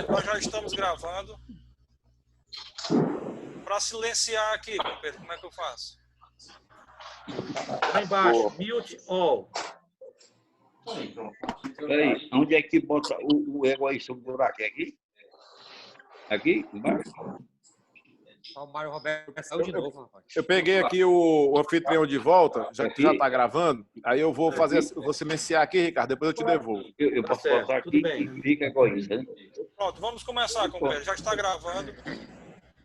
Nós já estamos gravando. Para silenciar aqui, Pedro, como é que eu faço? Lá embaixo, mute all. Peraí, onde é que bota o ego aí sobre o buraco? É aqui? Aqui? Embaixo? O Mário Roberto saiu de novo, rapaz. Eu peguei aqui o anfitrião de volta, já que já está gravando. Aí eu vou silenciar aqui, Ricardo, depois eu te devolvo. Eu posso botar aqui e fica egoísta, né? Pronto, vamos começar, companheiro. Já está gravando.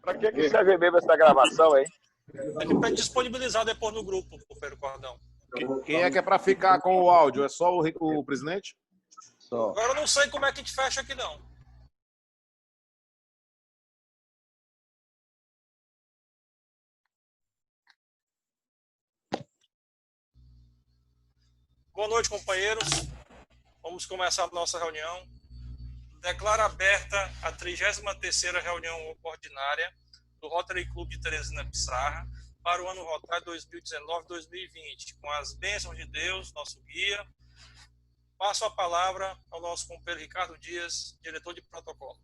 Para que serve mesmo essa gravação, hein? É para disponibilizar depois no grupo, companheiro Cordão. Quem é que é para ficar com o áudio? É só o presidente? Só. Agora eu não sei como é que a gente fecha aqui, não. Boa noite, companheiros. Vamos começar a nossa reunião. Declaro aberta a 33ª reunião ordinária do Rotary Club de Teresina Pissarra para o ano rotário 2019-2020. Com as bênçãos de Deus, nosso guia, passo a palavra ao nosso companheiro Ricardo Dias, diretor de protocolo.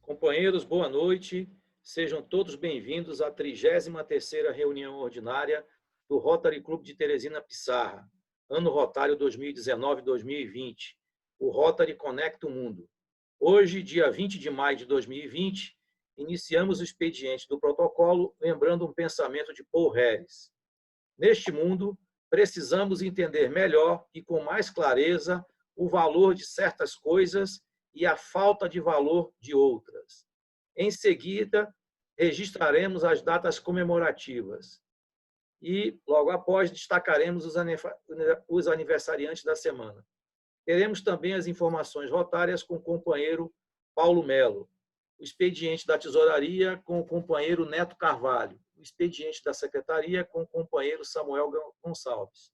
Companheiros, boa noite. Sejam todos bem-vindos à 33ª reunião ordinária do Rotary Club de Teresina Pissarra, ano rotário 2019-2020. O Rotary Conecta o Mundo. Hoje, dia 20 de maio de 2020, iniciamos o expediente do protocolo, lembrando um pensamento de Paul Harris. Neste mundo, precisamos entender melhor e com mais clareza o valor de certas coisas e a falta de valor de outras. Em seguida, registraremos as datas comemorativas e, logo após, destacaremos os aniversariantes da semana. Teremos também as informações rotárias com o companheiro Paulo Melo, o expediente da tesouraria com o companheiro Neto Carvalho, o expediente da secretaria com o companheiro Samuel Gonçalves.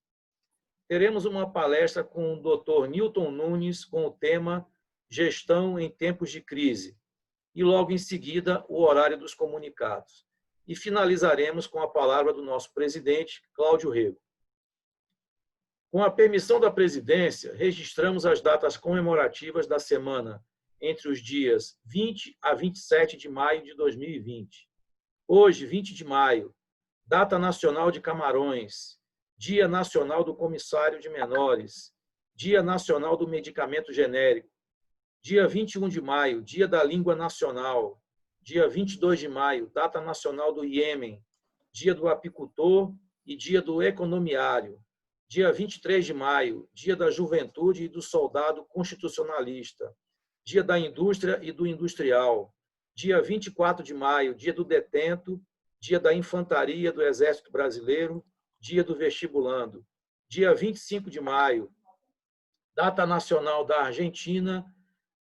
Teremos uma palestra com o Dr. Newton Nunes com o tema Gestão em Tempos de Crise e, logo em seguida, o horário dos comunicados. E finalizaremos com a palavra do nosso presidente, Cláudio Rego. Com a permissão da presidência, registramos as datas comemorativas da semana entre os dias 20 a 27 de maio de 2020. Hoje, 20 de maio, Data Nacional de Camarões, Dia Nacional do Comissário de Menores, Dia Nacional do Medicamento Genérico, dia 21 de maio, Dia da Língua Nacional, dia 22 de maio, Data Nacional do Iêmen, Dia do Apicultor e Dia do Economiário, dia 23 de maio, Dia da Juventude e do Soldado Constitucionalista, Dia da Indústria e do Industrial, dia 24 de maio, Dia do Detento, Dia da Infantaria do Exército Brasileiro, Dia do Vestibulando, dia 25 de maio, Data Nacional da Argentina,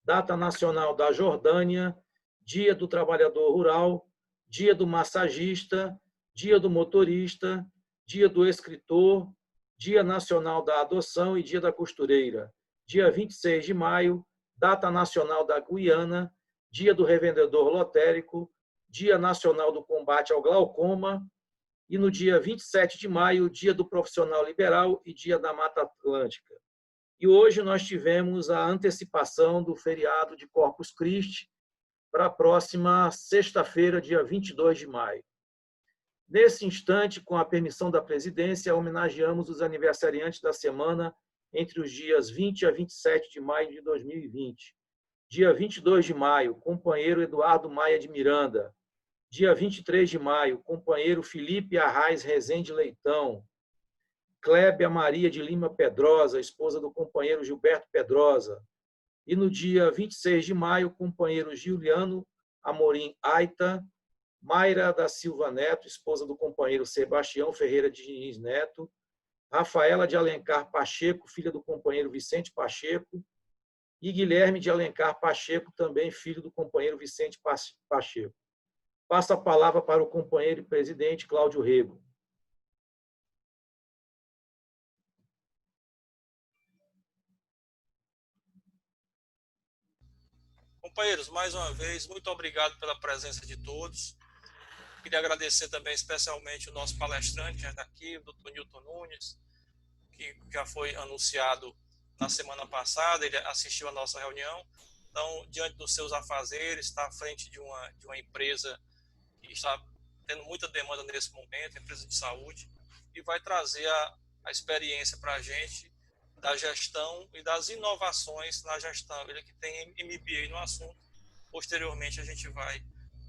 Data Nacional da Jordânia, Dia do Trabalhador Rural, Dia do Massagista, Dia do Motorista, Dia do Escritor, Dia Nacional da Adoção e Dia da Costureira. Dia 26 de maio, Data Nacional da Guiana, Dia do Revendedor Lotérico, Dia Nacional do Combate ao Glaucoma e no dia 27 de maio, Dia do Profissional Liberal e Dia da Mata Atlântica. E hoje nós tivemos a antecipação do feriado de Corpus Christi para a próxima sexta-feira, dia 22 de maio. Nesse instante, com a permissão da presidência, homenageamos os aniversariantes da semana entre os dias 20 a 27 de maio de 2020. Dia 22 de maio, companheiro Eduardo Maia de Miranda. Dia 23 de maio, companheiro Felipe Arraes Rezende Leitão. Clébia Maria de Lima Pedrosa, esposa do companheiro Gilberto Pedrosa. E no dia 26 de maio, companheiro Giuliano Amorim Aita, Mayra da Silva Neto, esposa do companheiro Sebastião Ferreira de Diniz Neto, Rafaela de Alencar Pacheco, filha do companheiro Vicente Pacheco, e Guilherme de Alencar Pacheco, também filho do companheiro Vicente Pacheco. Passo a palavra para o companheiro e presidente Cláudio Rego. Companheiros, mais uma vez, muito obrigado pela presença de todos. Queria agradecer também especialmente o nosso palestrante daqui, o Dr. Newton Nunes, que já foi anunciado na semana passada, ele assistiu a nossa reunião. Então, diante dos seus afazeres, está à frente de uma empresa que está tendo muita demanda nesse momento, empresa de saúde, e vai trazer a experiência para a gente da gestão e das inovações na gestão. Ele que tem MBA no assunto, posteriormente a gente vai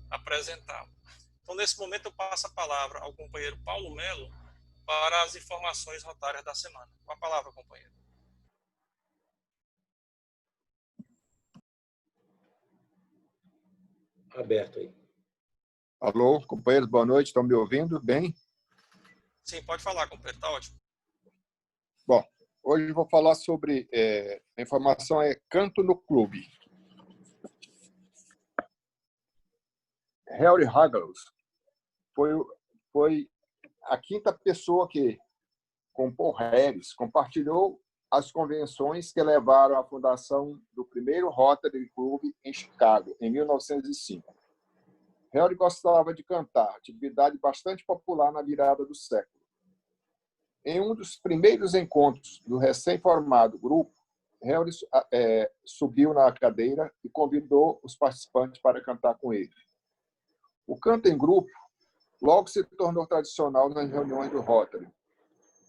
apresentá-lo. Então, nesse momento, eu passo a palavra ao companheiro Paulo Melo para as informações rotárias da semana. Com a palavra, companheiro. Aberto aí. Alô, companheiros, boa noite. Estão me ouvindo bem? Sim, pode falar, companheiro. Está ótimo. Bom, hoje eu vou falar sobre a informação canto no clube. Harry Hagels foi a quinta pessoa que, com Paul Harris, compartilhou as convenções que levaram à fundação do primeiro Rotary Club em Chicago, em 1905. Harry gostava de cantar, atividade bastante popular na virada do século. Em um dos primeiros encontros do recém-formado grupo, Harry subiu na cadeira e convidou os participantes para cantar com ele. O canto em grupo logo se tornou tradicional nas reuniões do Rotary.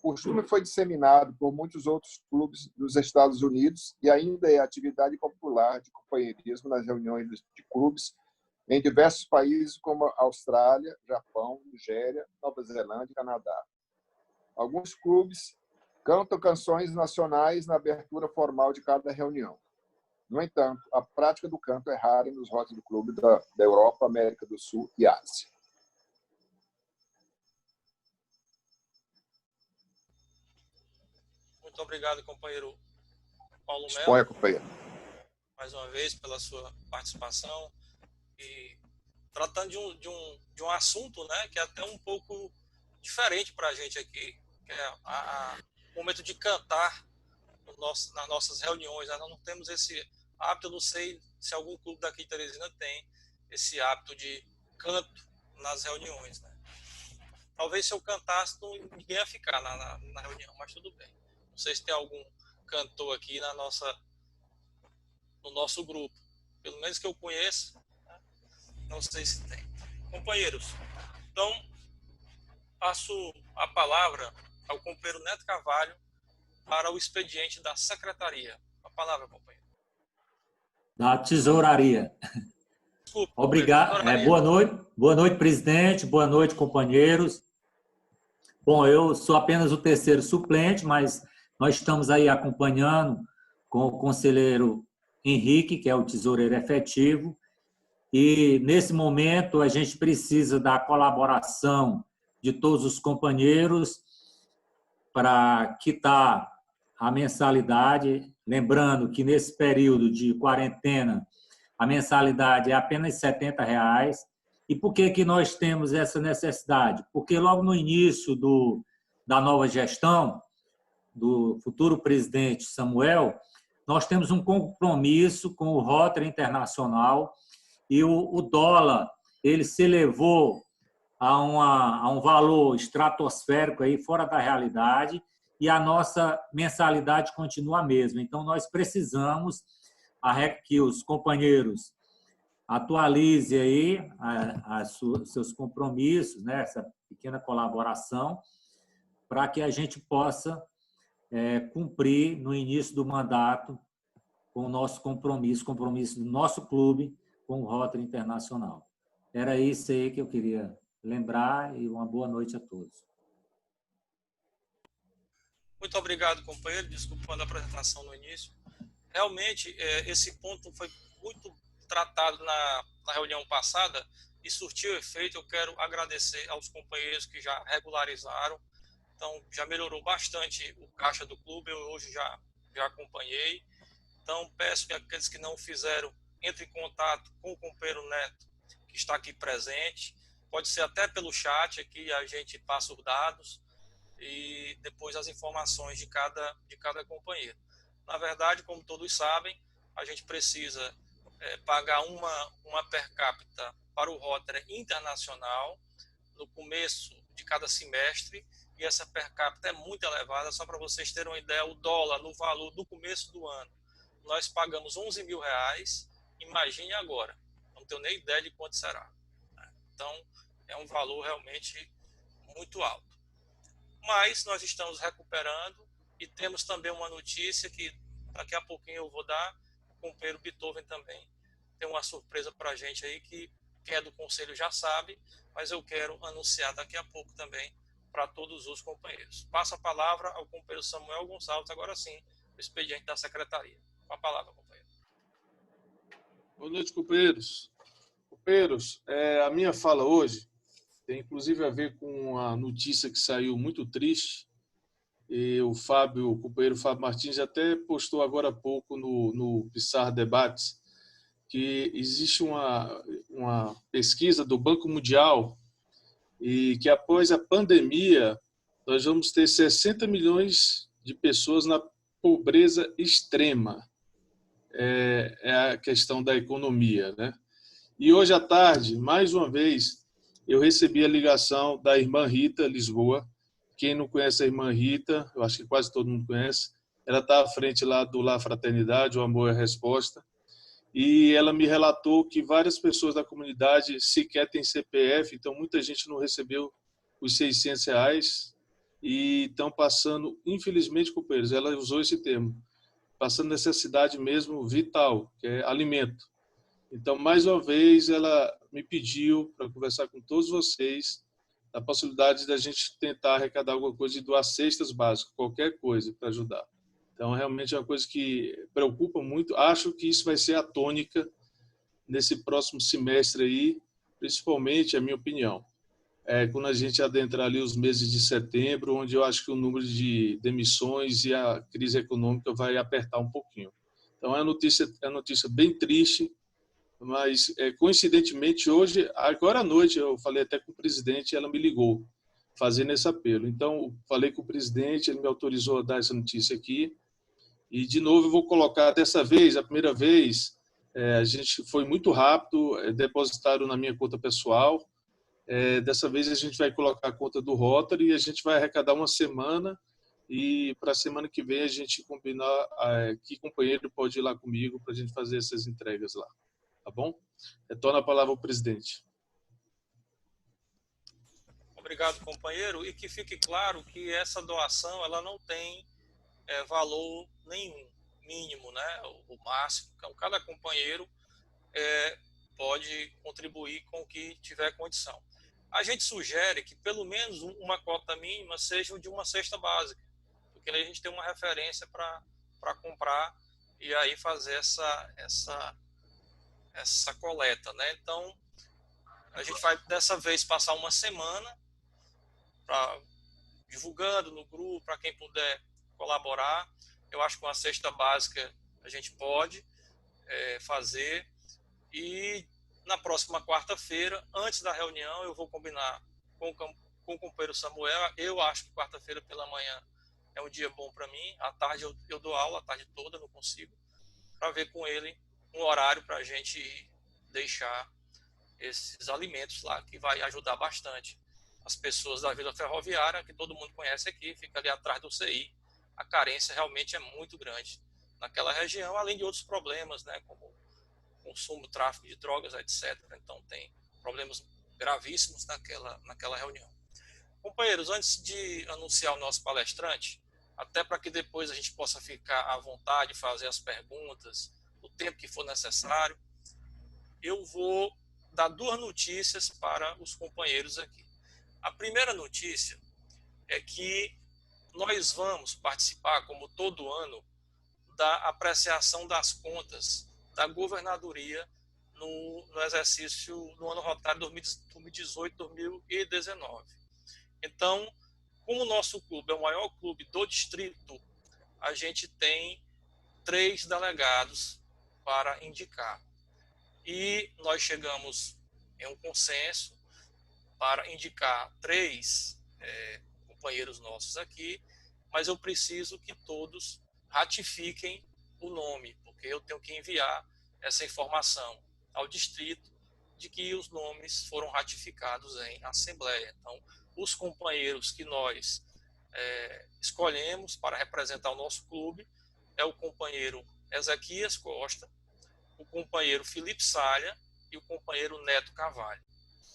O costume foi disseminado por muitos outros clubes dos Estados Unidos e ainda é atividade popular de companheirismo nas reuniões de clubes em diversos países como Austrália, Japão, Nigéria, Nova Zelândia e Canadá. Alguns clubes cantam canções nacionais na abertura formal de cada reunião. No entanto, a prática do canto é rara nos Rotary Club da Europa, América do Sul e Ásia. Muito obrigado, companheiro Paulo Melo. Exponha, companheiro. Mais uma vez, pela sua participação. E tratando de um assunto, né, que é até um pouco diferente para a gente aqui, que é o momento de cantar nas nossas reuniões. Nós não temos esse hábito, eu não sei se algum clube daqui de Teresina tem esse hábito de canto nas reuniões, né? Talvez se eu cantasse, ninguém ia ficar na reunião, mas tudo bem. Não sei se tem algum cantor aqui no nosso grupo. Pelo menos que eu conheço, né? Não sei se tem. Companheiros, então, passo a palavra ao companheiro Neto Carvalho para o expediente da secretaria. A palavra, companheiro. Da tesouraria. Desculpa. Obrigado. Boa noite, presidente. Boa noite, companheiros. Bom, eu sou apenas o terceiro suplente, mas nós estamos aí acompanhando com o conselheiro Henrique, que é o tesoureiro efetivo, e nesse momento a gente precisa da colaboração de todos os companheiros para quitar a mensalidade, lembrando que nesse período de quarentena a mensalidade é apenas R$ 70. E por que nós temos essa necessidade? Porque logo no início da nova gestão, do futuro presidente Samuel, nós temos um compromisso com o Rotary Internacional e o dólar ele se elevou a um valor estratosférico aí, fora da realidade, e a nossa mensalidade continua a mesma. Então, nós precisamos que os companheiros atualizem aí seus compromissos, né, essa pequena colaboração, para que a gente possa cumprir no início do mandato com o nosso compromisso do nosso clube com o Rotary Internacional. Era isso aí que eu queria lembrar e uma boa noite a todos. Muito obrigado, companheiro. Desculpa a apresentação no início. Realmente, esse ponto foi muito tratado na reunião passada e surtiu efeito. Eu quero agradecer aos companheiros que já regularizaram. Então, já melhorou bastante o caixa do clube. Eu hoje já acompanhei. Então, peço que aqueles que não fizeram, entrem em contato com o companheiro Neto, que está aqui presente. Pode ser até pelo chat aqui, a gente passa os dados e depois as informações de cada companheiro. Na verdade, como todos sabem, a gente precisa pagar uma per capita para o Rotary Internacional no começo de cada semestre e essa per capita é muito elevada. Só para vocês terem uma ideia, o dólar no valor do começo do ano, nós pagamos R$11 mil, imagine agora, não tenho nem ideia de quanto será. Então, é um valor realmente muito alto. Mas nós estamos recuperando e temos também uma notícia que daqui a pouquinho eu vou dar, o companheiro Beethoven também tem uma surpresa para a gente aí que quem é do conselho já sabe, mas eu quero anunciar daqui a pouco também para todos os companheiros. Passo a palavra ao companheiro Samuel Gonçalves, agora sim, o expediente da secretaria. Com a palavra, companheiro. Boa noite, companheiros. Companheiros, a minha fala hoje tem inclusive a ver com uma notícia que saiu muito triste. E o companheiro Fábio Martins até postou agora há pouco no Pissarra Debates que existe uma pesquisa do Banco Mundial e que após a pandemia nós vamos ter 60 milhões de pessoas na pobreza extrema. É a questão da economia, né? E hoje à tarde, mais uma vez, eu recebi a ligação da irmã Rita Lisboa. Quem não conhece a irmã Rita, eu acho que quase todo mundo conhece, ela está à frente lá do La Fraternidade, o Amor é a Resposta, e ela me relatou que várias pessoas da comunidade sequer têm CPF, então muita gente não recebeu os R$600 e estão passando, infelizmente, companheiros, ela usou esse termo, passando necessidade mesmo vital, que é alimento. Então, mais uma vez, ela me pediu para conversar com todos vocês a possibilidade da gente tentar arrecadar alguma coisa e doar cestas básicas, qualquer coisa para ajudar. Então, realmente é uma coisa que preocupa muito. Acho que isso vai ser a tônica nesse próximo semestre aí, principalmente, a minha opinião. Quando a gente adentrar ali os meses de setembro, onde eu acho que o número de demissões e a crise econômica vai apertar um pouquinho. Então, é uma notícia bem triste, mas coincidentemente hoje, agora à noite, eu falei até com o presidente e ela me ligou fazendo esse apelo. Então, falei com o presidente, ele me autorizou a dar essa notícia aqui. E, de novo, eu vou colocar, dessa vez, a primeira vez, a gente foi muito rápido, depositaram na minha conta pessoal. Dessa vez, a gente vai colocar a conta do Rotary e a gente vai arrecadar uma semana. E, para a semana que vem, a gente combinar que companheiro pode ir lá comigo para a gente fazer essas entregas lá. Tá bom? Retorno a palavra ao presidente. Obrigado, companheiro. E que fique claro que essa doação ela não tem valor nenhum, mínimo, né? O máximo. Então, cada companheiro pode contribuir com o que tiver condição. A gente sugere que pelo menos uma cota mínima seja de uma cesta básica, porque aí a gente tem uma referência para comprar e aí fazer essa coleta, né? Então, a gente vai dessa vez passar uma semana divulgando no grupo para quem puder colaborar. Eu acho que uma cesta básica a gente pode fazer e na próxima quarta-feira, antes da reunião, eu vou combinar com o companheiro Samuel. Eu acho que quarta-feira pela manhã é um dia bom para mim. À tarde eu dou aula, a tarde toda, não consigo, para ver com ele um horário para a gente deixar esses alimentos lá, que vai ajudar bastante as pessoas da Vila Ferroviária, que todo mundo conhece aqui, fica ali atrás do CI. A carência realmente é muito grande naquela região, além de outros problemas, né, como consumo, tráfico de drogas, etc. Então tem problemas gravíssimos naquela reunião. Companheiros, antes de anunciar o nosso palestrante, até para que depois a gente possa ficar à vontade, fazer as perguntas, o tempo que for necessário, eu vou dar duas notícias para os companheiros aqui. A primeira notícia é que nós vamos participar, como todo ano, da apreciação das contas da governadoria no exercício no ano rotário 2018-2019. Então, como o nosso clube é o maior clube do distrito, a gente tem 3 delegados para indicar. E nós chegamos em um consenso para indicar 3 companheiros nossos aqui, mas eu preciso que todos ratifiquem o nome, porque eu tenho que enviar essa informação ao distrito de que os nomes foram ratificados em assembleia. Então, os companheiros que nós escolhemos para representar o nosso clube é o companheiro Ezequias Costa, o companheiro Felipe Salha e o companheiro Neto Carvalho.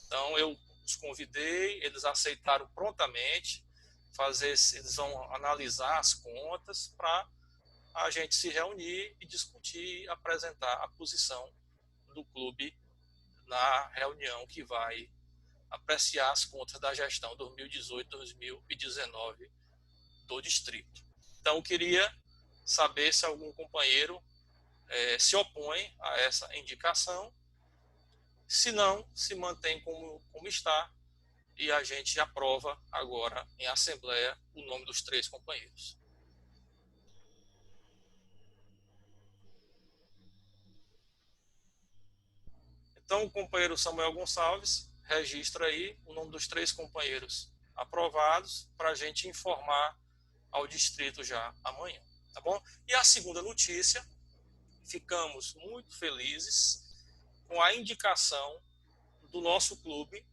Então, eu os convidei, eles aceitaram prontamente, eles vão analisar as contas para a gente se reunir e discutir e apresentar a posição do clube na reunião que vai apreciar as contas da gestão 2018-2019 do distrito. Então, eu queria saber se algum companheiro se opõe a essa indicação. Se não, se mantém como está e a gente aprova agora em assembleia o nome dos 3 companheiros. Então, o companheiro Samuel Gonçalves registra aí o nome dos 3 companheiros aprovados para a gente informar ao distrito já amanhã, tá bom? E a segunda notícia, ficamos muito felizes com a indicação do nosso clube,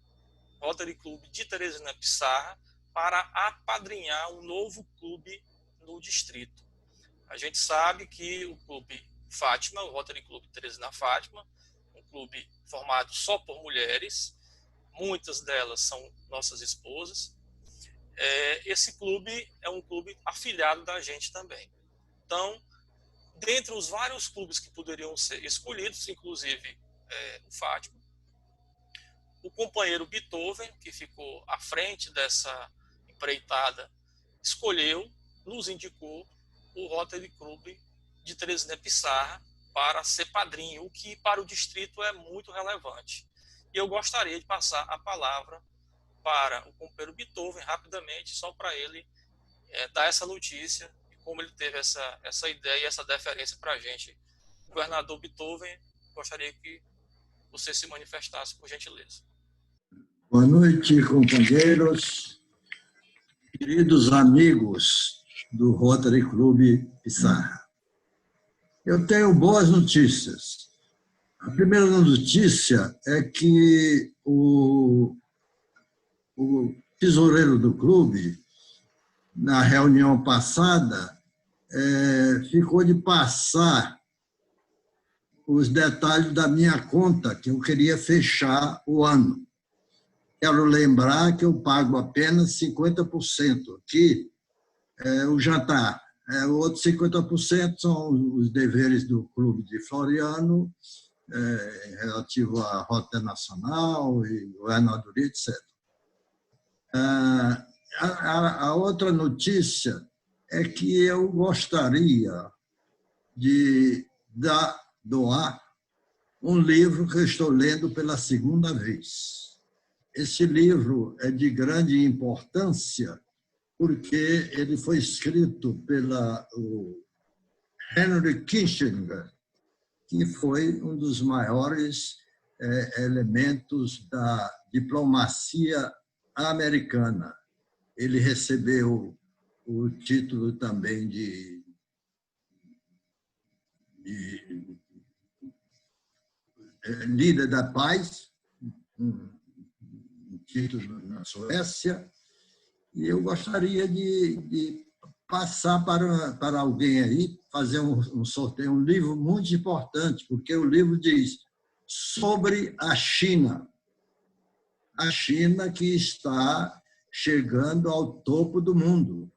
Rotary Clube de Teresina Pissarra, para apadrinhar um novo clube no distrito. A gente sabe que o Clube Fátima, o Rotary Clube Teresina Fátima, um clube formado só por mulheres, muitas delas são nossas esposas. Esse clube é um clube afiliado da gente também. Então, dentre os vários clubes que poderiam ser escolhidos, inclusive o Fátima, o companheiro Beethoven, que ficou à frente dessa empreitada, nos indicou o Rotary Clube de Teresina Pissarra para ser padrinho, o que para o distrito é muito relevante. E eu gostaria de passar a palavra para o companheiro Beethoven rapidamente, só para ele dar essa notícia e como ele teve essa ideia e essa deferência para a gente. Governador Beethoven, gostaria que você se manifestasse, por gentileza. Boa noite, companheiros, queridos amigos do Rotary Clube Pissarra. Eu tenho boas notícias. A primeira notícia é que o tesoureiro do clube, na reunião passada, ficou de passar os detalhes da minha conta, que eu queria fechar o ano. Quero lembrar que eu pago apenas 50% aqui, o jantar. O outro 50% são os deveres do Clube de Floriano, relativo à Rota Nacional e governadoria, etc. A outra notícia é que eu gostaria de doar um livro que eu estou lendo pela segunda vez. Esse livro é de grande importância porque ele foi escrito pelo Henry Kissinger, que foi um dos maiores elementos da diplomacia americana. Ele recebeu o título também de líder da paz, um título na Suécia, e eu gostaria de passar para alguém aí, fazer um sorteio, um livro muito importante, porque o livro diz sobre a China que está chegando ao topo do mundo,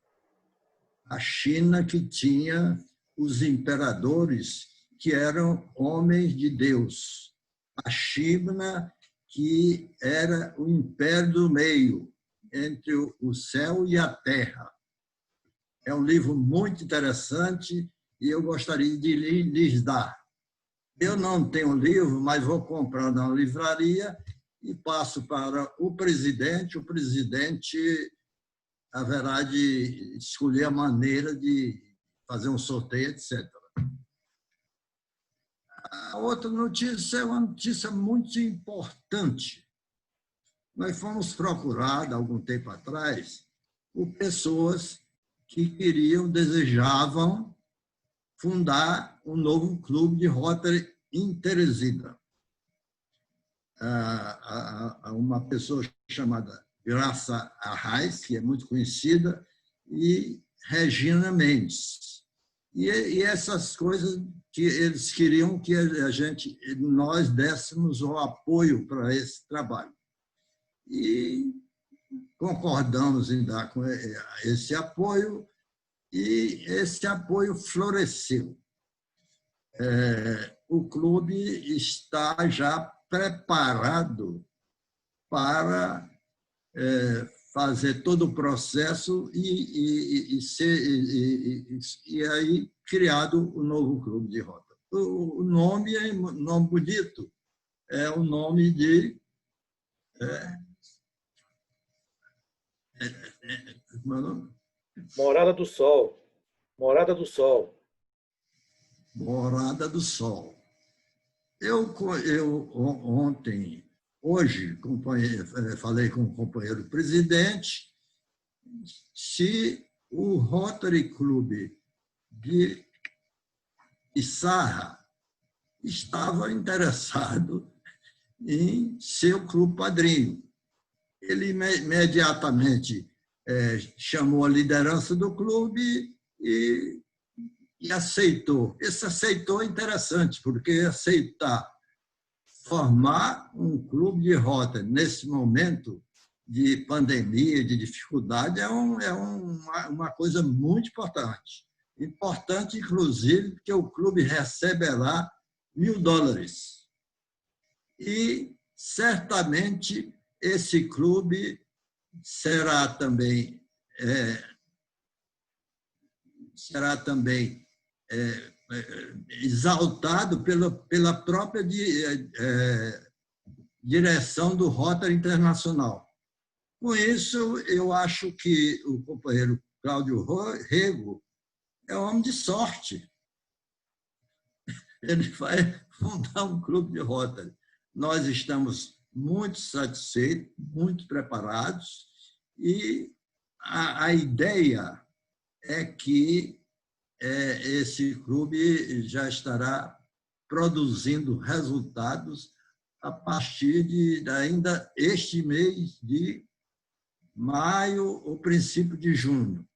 a China que tinha os imperadores que eram homens de Deus, a China que era o império do meio, entre o céu e a terra. É um livro muito interessante e eu gostaria de lhes dar. Eu não tenho livro, mas vou comprar na livraria e passo para o presidente. O presidente haverá de escolher a maneira de fazer um sorteio, etc. A outra notícia é uma notícia muito importante. Nós fomos procurados, há algum tempo atrás, por pessoas que desejavam fundar um novo clube de Rotary em Teresina. Uma pessoa chamada Graça Arraes, que é muito conhecida, e Regina Mendes. E essas coisas que eles queriam que nós dessemos o apoio para esse trabalho. E concordamos em dar com esse apoio, e esse apoio floresceu. O clube está já preparado para fazer todo o processo e aí criado o novo clube de rota. O nome é um nome bonito, é o nome de Morada do Sol. Morada do Sol. Morada do Sol. Eu hoje, falei com o companheiro presidente, se o Rotary Club de Pissarra estava interessado em ser o clube padrinho. Ele imediatamente chamou a liderança do clube e aceitou. Esse aceitou é interessante, porque aceitar formar um clube de rota nesse momento de pandemia, de dificuldade, é uma coisa muito importante. Importante, inclusive, porque o clube receberá $1.000. E, certamente, esse clube será também exaltado pela própria direção do Rotary Internacional. Com isso, eu acho que o companheiro Cláudio Rego é um homem de sorte. Ele vai fundar um clube de Rotary. Nós estamos muito satisfeitos, muito preparados, e a ideia é que esse clube já estará produzindo resultados a partir de ainda este mês de maio ou princípio de junho.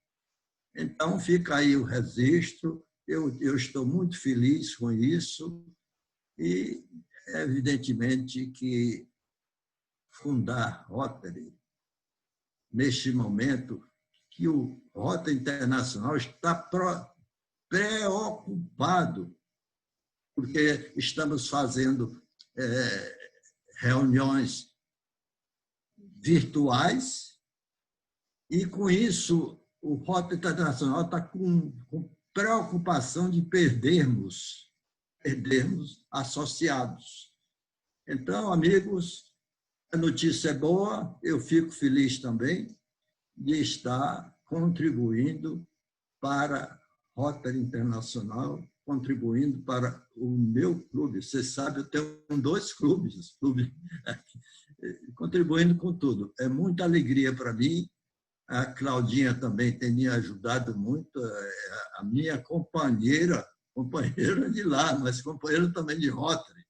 Então, fica aí o registro. Eu estou muito feliz com isso e, evidentemente, que fundar Rotary, neste momento que o Rotary Internacional está preocupado, porque estamos fazendo reuniões virtuais e, com isso, o Rotary Internacional está com preocupação de perdermos associados. Então, amigos, a notícia é boa, eu fico feliz também de estar contribuindo para Rotary Internacional, contribuindo para o meu clube. Você sabe, eu tenho 2 clubes, contribuindo com tudo. É muita alegria para mim. A Claudinha também tem me ajudado muito, a minha companheira de lá, mas companheira também de Rotary.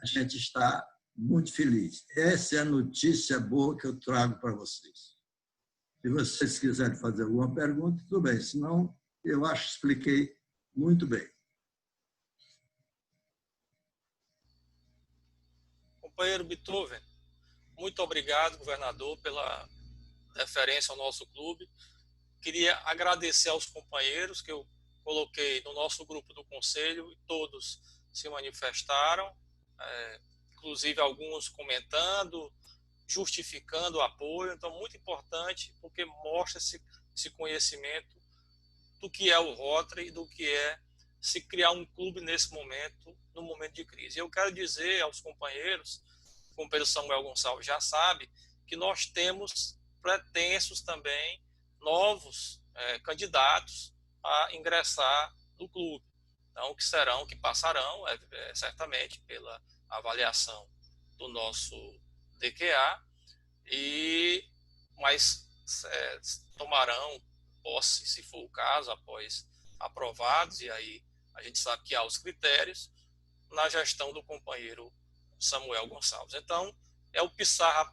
A gente está muito feliz. Essa é a notícia boa que eu trago para vocês. Se vocês quiserem fazer alguma pergunta, tudo bem. Senão, eu acho que expliquei muito bem. Companheiro Beethoven, muito obrigado, governador, pela deferência ao nosso clube. Queria agradecer aos companheiros que eu coloquei no nosso grupo do conselho, e todos se manifestaram, inclusive alguns comentando, justificando o apoio. Então, muito importante, porque mostra esse conhecimento do que é o Rotary e do que é se criar um clube nesse momento, no momento de crise. Eu quero dizer aos companheiros, o companheiro Samuel Gonçalves já sabe, que nós temos pretensos também novos candidatos a ingressar no clube. Então, que passarão certamente pela avaliação do nosso DQA, mas tomarão posse, se for o caso, após aprovados, e aí a gente sabe que há os critérios, na gestão do companheiro Samuel Gonçalves. Então, é o Pissarra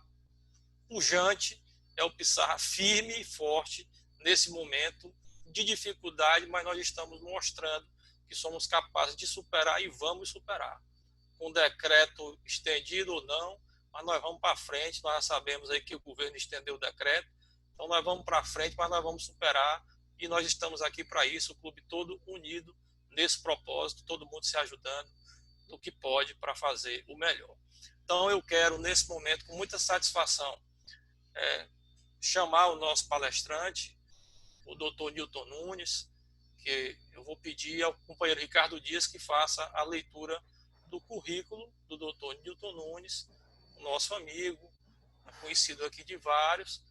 pujante é o Pissarra, firme e forte nesse momento de dificuldade, mas nós estamos mostrando que somos capazes de superar e vamos superar. Com decreto estendido ou não, mas nós vamos para frente, nós já sabemos aí que o governo estendeu o decreto, então nós vamos para frente, mas nós vamos superar e nós estamos aqui para isso, o clube todo unido nesse propósito, todo mundo se ajudando no que pode para fazer o melhor. Então eu quero, nesse momento, com muita satisfação, chamar o nosso palestrante, o Dr. Newton Nunes, que eu vou pedir ao companheiro Ricardo Dias que faça a leitura do currículo do Dr. Newton Nunes, o nosso amigo, conhecido aqui de vários,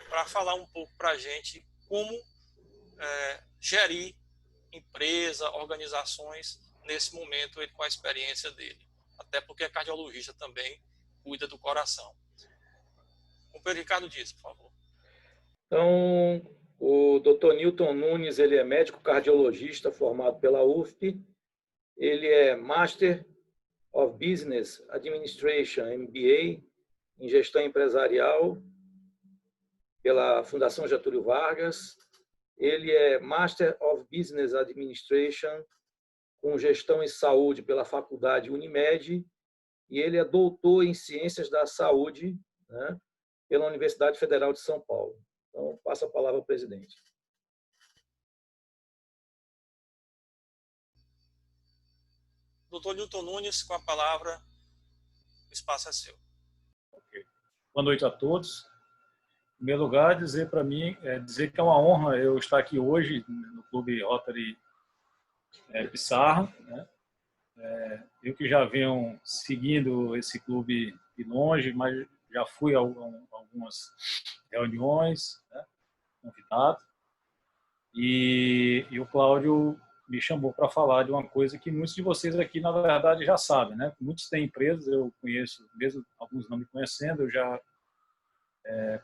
para falar um pouco para a gente como gerir empresa, organizações, nesse momento, ele com a experiência dele. Até porque é cardiologista também, cuida do coração. Companheiro Ricardo Dias, por favor. Então, o Dr. Newton Nunes, ele é médico cardiologista formado pela UFP, ele é Master of Business Administration, MBA, em Gestão Empresarial, pela Fundação Getúlio Vargas, ele é Master of Business Administration, com Gestão em Saúde pela Faculdade Unimed, e ele é doutor em Ciências da Saúde, né, pela Universidade Federal de São Paulo. Então, passo a palavra ao presidente. Doutor Newton Nunes, com a palavra, o espaço é seu. Okay. Boa noite a todos. Em primeiro lugar, dizer para mim, dizer que é uma honra eu estar aqui hoje no Clube Rotary Pissarra, né? Eu que já venho seguindo esse clube de longe, mas já fui a algumas reuniões, né, convidado, e o Cláudio me chamou para falar de uma coisa que muitos de vocês aqui, na verdade, já sabem, né? Muitos têm empresas, eu conheço, mesmo alguns não me conhecendo, eu já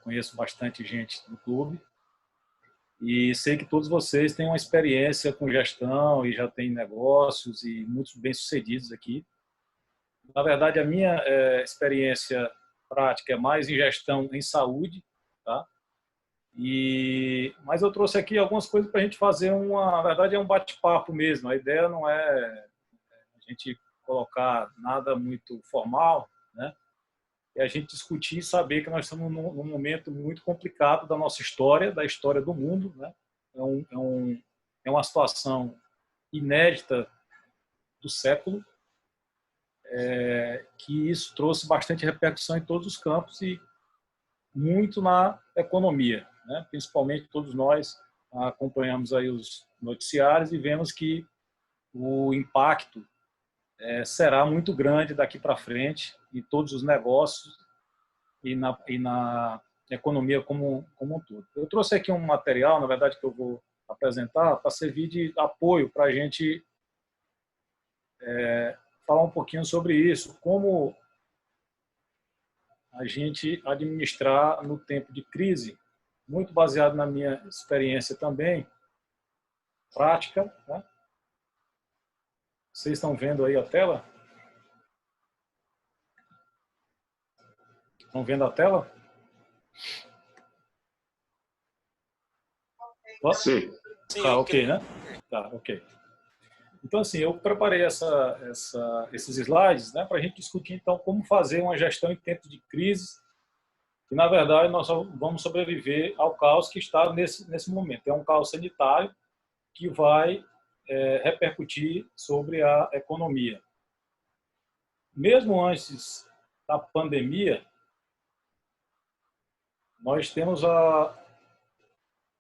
conheço bastante gente do clube, e sei que todos vocês têm uma experiência com gestão e já têm negócios e muitos bem-sucedidos aqui. Na verdade, a minha experiência prática é mais em gestão em saúde, tá? Mas eu trouxe aqui algumas coisas para a gente fazer na verdade é um bate-papo mesmo. A ideia não é a gente colocar nada muito formal, né? É a gente discutir e saber que nós estamos num momento muito complicado da nossa história, da história do mundo, né? É uma situação inédita do século, que isso trouxe bastante repercussão em todos os campos e muito na economia, né? Principalmente todos nós acompanhamos aí os noticiários e vemos que o impacto será muito grande daqui para frente em todos os negócios e na economia como um todo. Eu trouxe aqui um material, na verdade, que eu vou apresentar para servir de apoio para a gente falar um pouquinho sobre isso, como a gente administrar no tempo de crise, muito baseado na minha experiência também, prática, né? Vocês estão vendo aí a tela? Estão vendo a tela? Sim. Tá, ok, né? Tá, ok. Então, assim, eu preparei esses slides, né, para a gente discutir, então, como fazer uma gestão em tempos de crise, que, na verdade, nós vamos sobreviver ao caos que está nesse momento. É um caos sanitário que vai repercutir sobre a economia. Mesmo antes da pandemia, nós temos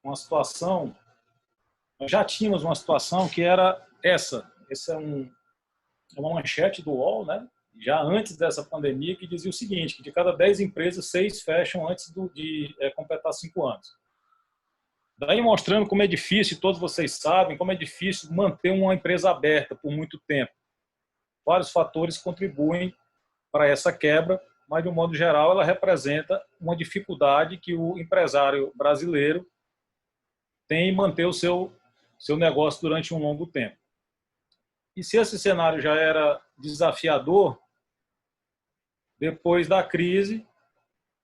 uma situação, nós já tínhamos uma situação que era essa é uma manchete do UOL, né? Já antes dessa pandemia, que dizia o seguinte, que de cada 10 empresas, 6 fecham antes de completar 5 anos. Daí mostrando como é difícil, todos vocês sabem, como é difícil manter uma empresa aberta por muito tempo. Vários fatores contribuem para essa quebra, mas, de um modo geral, ela representa uma dificuldade que o empresário brasileiro tem em manter o seu negócio durante um longo tempo. E se esse cenário já era desafiador, depois da crise,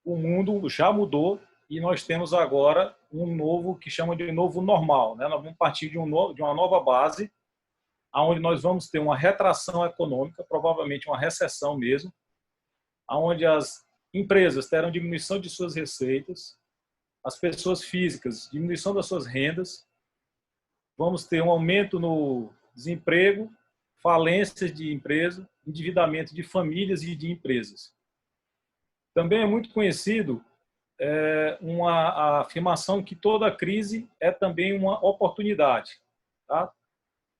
o mundo já mudou e nós temos agora um novo, que chama de novo normal, né? Nós vamos partir de uma nova base, onde nós vamos ter uma retração econômica, provavelmente uma recessão mesmo, onde as empresas terão diminuição de suas receitas, as pessoas físicas, diminuição das suas rendas, vamos ter um aumento no desemprego, falências de empresa, endividamento de famílias e de empresas. Também é muito conhecido uma afirmação que toda crise é também uma oportunidade, tá?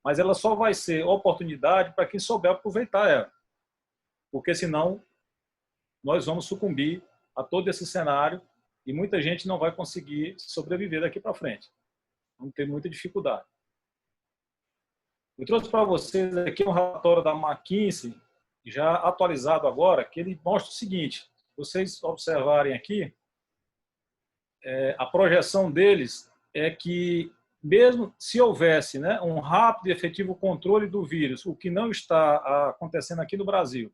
Mas ela só vai ser oportunidade para quem souber aproveitar ela, porque senão nós vamos sucumbir a todo esse cenário e muita gente não vai conseguir sobreviver daqui para frente. Vamos ter muita dificuldade. Eu trouxe para vocês aqui um relatório da McKinsey, já atualizado agora, que ele mostra o seguinte: se vocês observarem aqui, a projeção deles é que, mesmo se houvesse, né, um rápido e efetivo controle do vírus, o que não está acontecendo aqui no Brasil,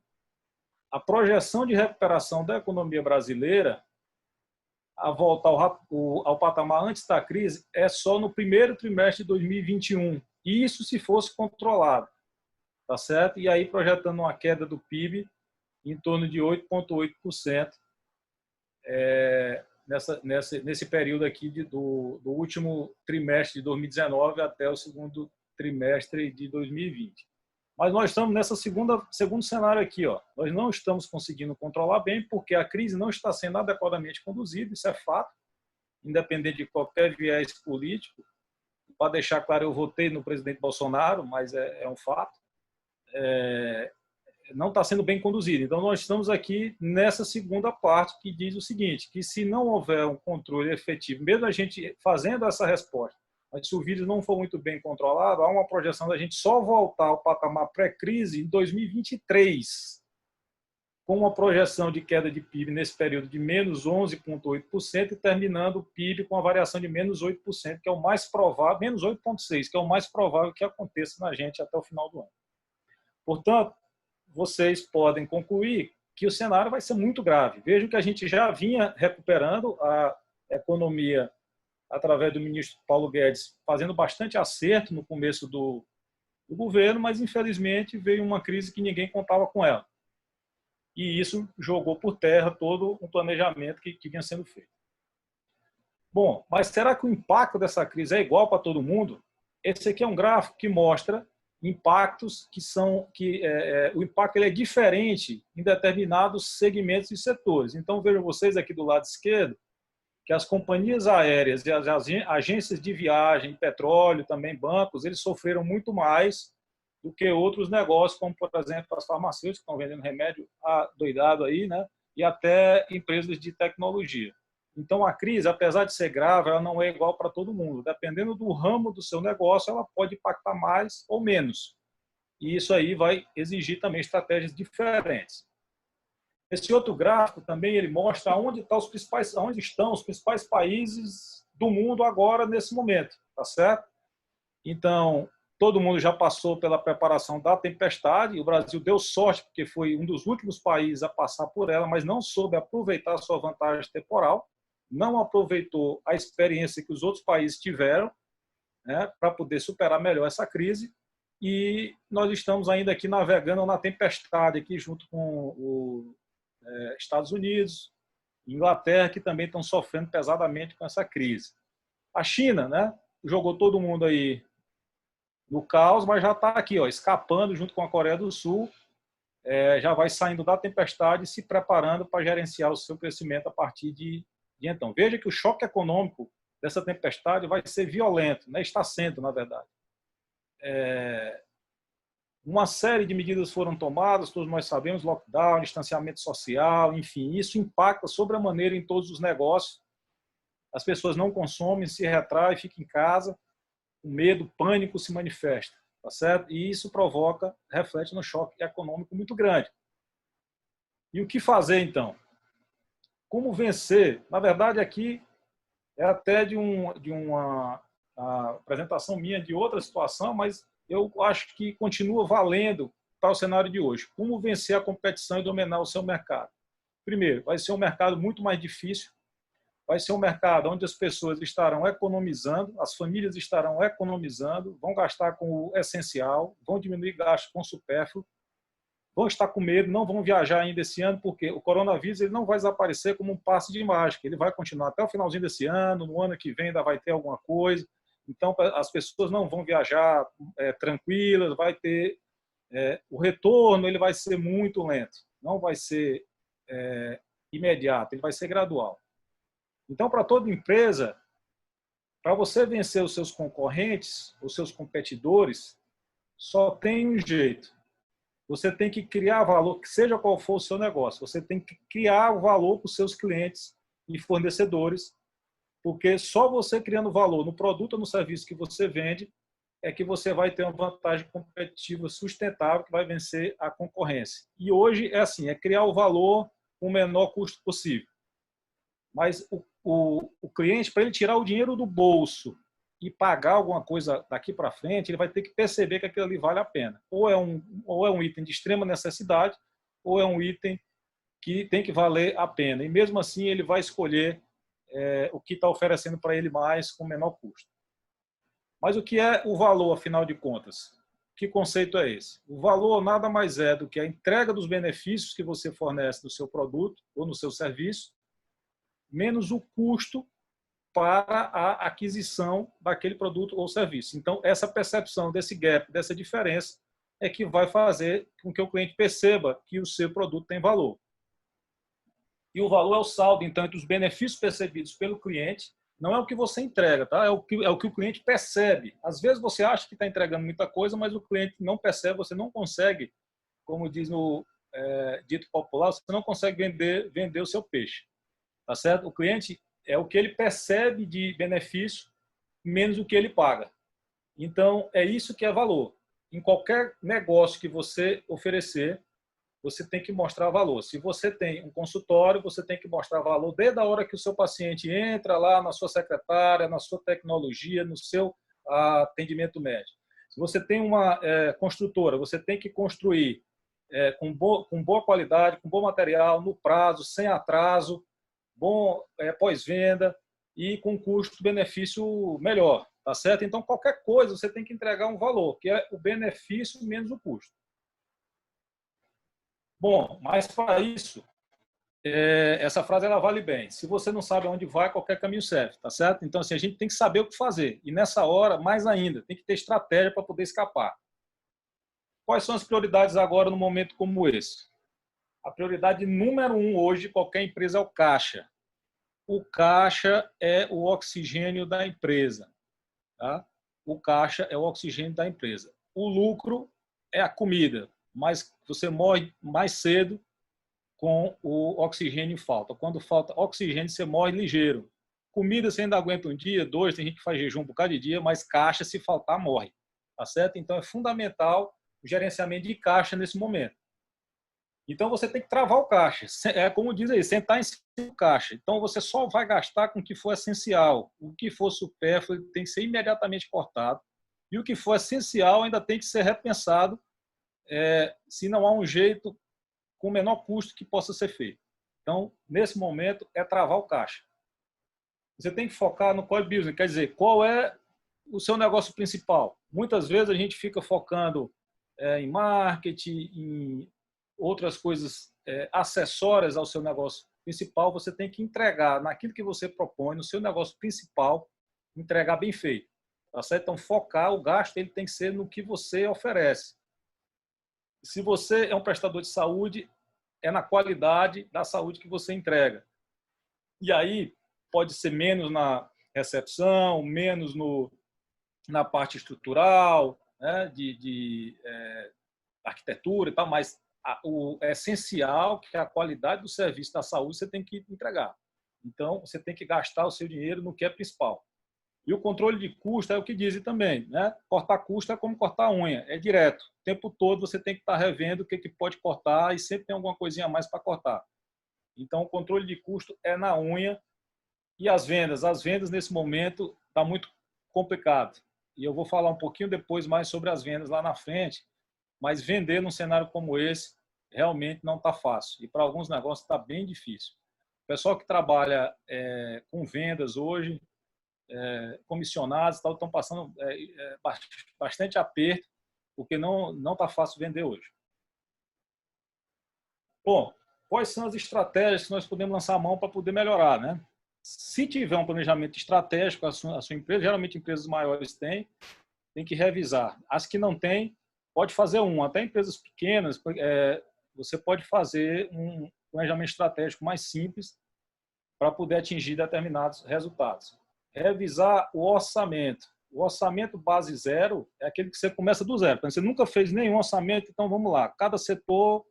a projeção de recuperação da economia brasileira a voltar ao patamar antes da crise é só no primeiro trimestre de 2021. Isso se fosse controlado, tá certo? E aí projetando uma queda do PIB em torno de 8,8% nesse período aqui do último trimestre de 2019 até o segundo trimestre de 2020. Mas nós estamos nessa segundo cenário aqui, ó. Nós não estamos conseguindo controlar bem porque a crise não está sendo adequadamente conduzida, isso é fato, independente de qualquer viés político. Para deixar claro, eu votei no presidente Bolsonaro, mas é um fato. Não está sendo bem conduzido. Então, nós estamos aqui nessa segunda parte que diz o seguinte, que se não houver um controle efetivo, mesmo a gente fazendo essa resposta, mas se o vírus não for muito bem controlado, há uma projeção da gente só voltar ao patamar pré-crise em 2023, com uma projeção de queda de PIB nesse período de menos 11,8% e terminando o PIB com a variação de menos 8%, que é o mais provável, menos 8,6%, que é o mais provável que aconteça na gente até o final do ano. Portanto, vocês podem concluir que o cenário vai ser muito grave. Vejam que a gente já vinha recuperando a economia através do ministro Paulo Guedes, fazendo bastante acerto no começo do governo, mas infelizmente veio uma crise que ninguém contava com ela. E isso jogou por terra todo um planejamento que vinha sendo feito. Bom, mas será que o impacto dessa crise é igual para todo mundo? Esse aqui é um gráfico que mostra impactos o impacto ele é diferente em determinados segmentos e setores. Então, vejam vocês aqui do lado esquerdo que as companhias aéreas e as agências de viagem, petróleo, também bancos, eles sofreram muito mais do que outros negócios, como, por exemplo, as farmacêuticas, que estão vendendo remédio adoidado aí, né? E até empresas de tecnologia. Então, a crise, apesar de ser grave, ela não é igual para todo mundo. Dependendo do ramo do seu negócio, ela pode impactar mais ou menos. E isso aí vai exigir também estratégias diferentes. Esse outro gráfico também ele mostra onde estão os principais países do mundo agora, nesse momento. Tá certo? Então, todo mundo já passou pela preparação da tempestade. O Brasil deu sorte, porque foi um dos últimos países a passar por ela, mas não soube aproveitar a sua vantagem temporal, não aproveitou a experiência que os outros países tiveram, né, para poder superar melhor essa crise. E nós estamos ainda aqui navegando na tempestade, aqui junto com os Estados Unidos, Inglaterra, que também estão sofrendo pesadamente com essa crise. A China, né, jogou todo mundo aí no caos, mas já está aqui, ó, escapando junto com a Coreia do Sul, já vai saindo da tempestade e se preparando para gerenciar o seu crescimento a partir de então. Veja que o choque econômico dessa tempestade vai ser violento, né? Está sendo, na verdade. Uma série de medidas foram tomadas, todos nós sabemos, lockdown, distanciamento social, enfim, isso impacta sobremaneira em todos os negócios. As pessoas não consomem, se retraem, ficam em casa, o medo, o pânico se manifesta, tá certo? E isso reflete no choque econômico muito grande. E o que fazer, então? Como vencer? Na verdade, aqui é até de uma apresentação minha de outra situação, mas eu acho que continua valendo para o cenário de hoje. Como vencer a competição e dominar o seu mercado? Primeiro, vai ser um mercado muito mais difícil, vai ser um mercado onde as pessoas estarão economizando, as famílias estarão economizando, vão gastar com o essencial, vão diminuir gastos com o supérfluo, vão estar com medo, não vão viajar ainda esse ano, porque o coronavírus ele não vai desaparecer como um passe de mágica, ele vai continuar até o finalzinho desse ano, no ano que vem ainda vai ter alguma coisa, então as pessoas não vão viajar tranquilas, vai ter o retorno, ele vai ser muito lento, não vai ser imediato, ele vai ser gradual. Então, para toda empresa, para você vencer os seus concorrentes, os seus competidores, só tem um jeito. Você tem que criar valor, que seja qual for o seu negócio. Você tem que criar o valor para os seus clientes e fornecedores, porque só você criando valor no produto ou no serviço que você vende é que você vai ter uma vantagem competitiva sustentável que vai vencer a concorrência. E hoje é assim, é criar o valor com o menor custo possível. Mas o cliente, para ele tirar o dinheiro do bolso e pagar alguma coisa daqui para frente, ele vai ter que perceber que aquilo ali vale a pena. Ou é um item de extrema necessidade, ou é um item que tem que valer a pena. E mesmo assim, ele vai escolher o que está oferecendo para ele mais com menor custo. Mas o que é o valor, afinal de contas? Que conceito é esse? O valor nada mais é do que a entrega dos benefícios que você fornece no seu produto ou no seu serviço, menos o custo para a aquisição daquele produto ou serviço. Então, essa percepção desse gap, dessa diferença, é que vai fazer com que o cliente perceba que o seu produto tem valor. E o valor é o saldo, então, entre os benefícios percebidos pelo cliente, não é o que você entrega, tá? É o que o cliente percebe. Às vezes você acha que está entregando muita coisa, mas o cliente não percebe, você não consegue, como diz no dito popular, você não consegue vender o seu peixe. Tá certo? O cliente é o que ele percebe de benefício menos o que ele paga. Então, é isso que é valor. Em qualquer negócio que você oferecer, você tem que mostrar valor. Se você tem um consultório, você tem que mostrar valor desde a hora que o seu paciente entra lá na sua secretária, na sua tecnologia, no seu atendimento médico. Se você tem uma construtora, você tem que construir com boa qualidade, com bom material, no prazo, sem atraso, bom pós-venda e com custo-benefício melhor, tá certo? Então, qualquer coisa você tem que entregar um valor, que é o benefício menos o custo. Bom, mas para isso, essa frase ela vale bem. Se você não sabe aonde vai, qualquer caminho serve, tá certo? Então, assim, a gente tem que saber o que fazer. E nessa hora, mais ainda, tem que ter estratégia para poder escapar. Quais são as prioridades agora no momento como esse? A prioridade número 1 hoje de qualquer empresa é o caixa. O caixa é o oxigênio da empresa. Tá? O caixa é o oxigênio da empresa. O lucro é a comida, mas você morre mais cedo com o oxigênio falta. Quando falta oxigênio, você morre ligeiro. Comida você ainda aguenta um dia, 2, tem gente que faz jejum um bocado de dia, mas caixa, se faltar, morre. Tá certo? Então, é fundamental o gerenciamento de caixa nesse momento. Então, você tem que travar o caixa. É como diz aí, sentar em cima do caixa. Então, você só vai gastar com o que for essencial. O que for supérfluo tem que ser imediatamente cortado. E o que for essencial ainda tem que ser repensado se não há um jeito com o menor custo que possa ser feito. Então, nesse momento, é travar o caixa. Você tem que focar no core business, quer dizer, qual é o seu negócio principal. Muitas vezes a gente fica focando em marketing, em outras coisas acessórias ao seu negócio principal. Você tem que entregar naquilo que você propõe, no seu negócio principal, entregar bem feito. Tá certo? Então, focar o gasto ele tem que ser no que você oferece. Se você é um prestador de saúde, é na qualidade da saúde que você entrega. E aí pode ser menos na recepção, menos na parte estrutural, né, de arquitetura e tal, mas o essencial, que é a qualidade do serviço da saúde, você tem que entregar. Então, você tem que gastar o seu dinheiro no que é principal. E o controle de custo é o que dizem também, né? Cortar custo é como cortar unha, é direto. O tempo todo você tem que estar revendo o que pode cortar e sempre tem alguma coisinha a mais para cortar. Então, o controle de custo é na unha. E as vendas nesse momento está muito complicado. E eu vou falar um pouquinho depois mais sobre as vendas lá na frente, mas vender num cenário como esse realmente não está fácil. E para alguns negócios está bem difícil. O pessoal que trabalha com vendas hoje, comissionados, estão passando bastante aperto, porque não está fácil vender hoje. Bom, quais são as estratégias que nós podemos lançar a mão para poder melhorar, né? Se tiver um planejamento estratégico, a sua empresa, geralmente empresas maiores têm, tem que revisar. As que não têm, pode fazer até empresas pequenas, você pode fazer um planejamento estratégico mais simples para poder atingir determinados resultados. Revisar o orçamento. O orçamento base zero é aquele que você começa do zero. Você nunca fez nenhum orçamento, então vamos lá. Cada setor,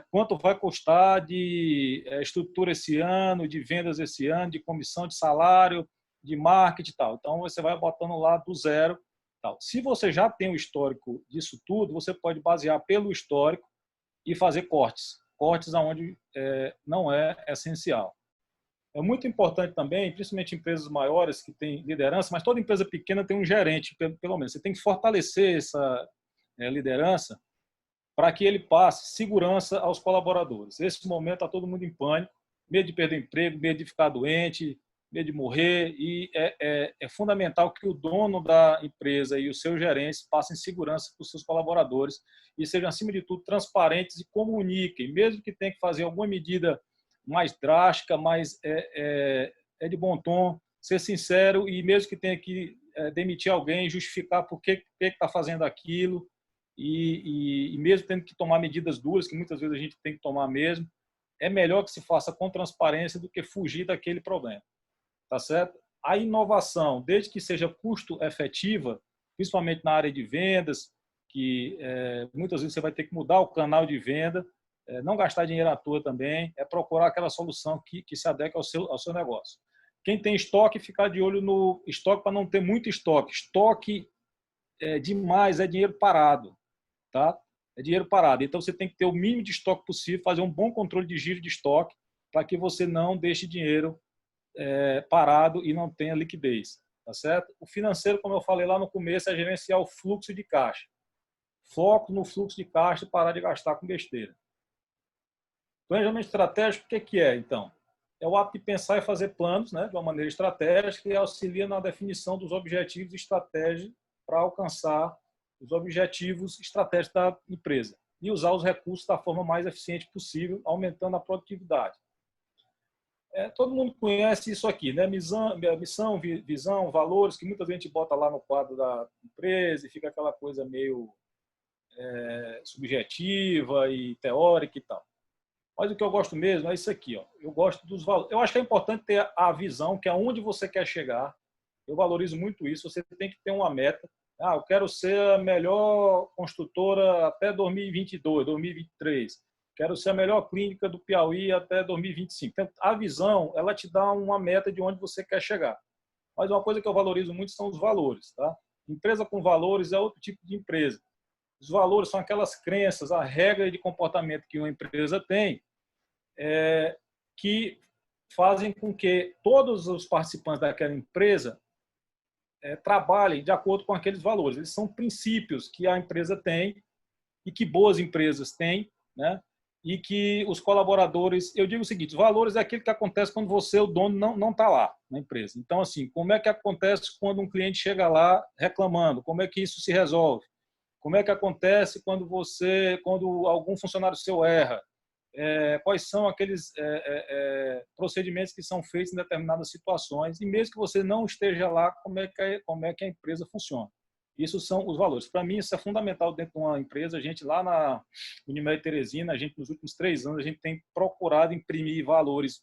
quanto vai custar de estrutura esse ano, de vendas esse ano, de comissão de salário, de marketing e tal. Então, você vai botando lá do zero. Tal. Se você já tem o histórico disso tudo, você pode basear pelo histórico e fazer cortes. Cortes onde não é essencial. É muito importante também, principalmente empresas maiores que têm liderança, mas toda empresa pequena tem um gerente, pelo menos. Você tem que fortalecer essa liderança para que ele passe segurança aos colaboradores. Nesse momento está todo mundo em pânico, medo de perder o emprego, medo de ficar doente, medo de morrer, e é fundamental que o dono da empresa e os seus gerentes passem segurança para os seus colaboradores e sejam, acima de tudo, transparentes e comuniquem, mesmo que tenha que fazer alguma medida mais drástica, mas é de bom tom, ser sincero, e mesmo que tenha que demitir alguém, justificar por que está fazendo aquilo, e mesmo tendo que tomar medidas duras, que muitas vezes a gente tem que tomar mesmo, é melhor que se faça com transparência do que fugir daquele problema. Tá certo? A inovação, desde que seja custo efetiva, principalmente na área de vendas, que muitas vezes você vai ter que mudar o canal de venda, não gastar dinheiro à toa também, é procurar aquela solução que se adequa ao seu negócio. Quem tem estoque, ficar de olho no estoque para não ter muito estoque. Estoque demais é dinheiro parado. Tá? É dinheiro parado. Então, você tem que ter o mínimo de estoque possível, fazer um bom controle de giro de estoque para que você não deixe dinheiro parado e não tenha liquidez. Tá certo? O financeiro, como eu falei lá no começo, é gerenciar o fluxo de caixa. Foco no fluxo de caixa e parar de gastar com besteira. Planejamento estratégico, o que é, então? É o ato de pensar e fazer planos, né, de uma maneira estratégica, e auxilia na definição dos objetivos e estratégias para alcançar os objetivos estratégicos da empresa e usar os recursos da forma mais eficiente possível, aumentando a produtividade. Todo mundo conhece isso aqui, né? Missão, visão, valores, que muita gente bota lá no quadro da empresa e fica aquela coisa meio subjetiva e teórica e tal. Mas o que eu gosto mesmo é isso aqui, ó. Eu gosto dos valores. Eu acho que é importante ter a visão, que é onde você quer chegar. Eu valorizo muito isso. Você tem que ter uma meta. Eu quero ser a melhor construtora até 2022, 2023. Quero ser a melhor clínica do Piauí até 2025. Então, a visão, ela te dá uma meta de onde você quer chegar. Mas uma coisa que eu valorizo muito são os valores. Tá? Empresa com valores é outro tipo de empresa. Os valores são aquelas crenças, a regra de comportamento que uma empresa tem, que fazem com que todos os participantes daquela empresa trabalhem de acordo com aqueles valores. Eles são princípios que a empresa tem e que boas empresas têm, né? E que os colaboradores... Eu digo o seguinte, os valores é aquilo que acontece quando você, o dono, não está lá na empresa. Então, assim, como é que acontece quando um cliente chega lá reclamando? Como é que isso se resolve? Como é que acontece quando algum funcionário seu erra? Quais são aqueles procedimentos que são feitos em determinadas situações? E mesmo que você não esteja lá, como é que a empresa funciona? Isso são os valores. Para mim, isso é fundamental dentro de uma empresa. A gente lá na Unimed Teresina, nos últimos 3 anos, a gente tem procurado imprimir valores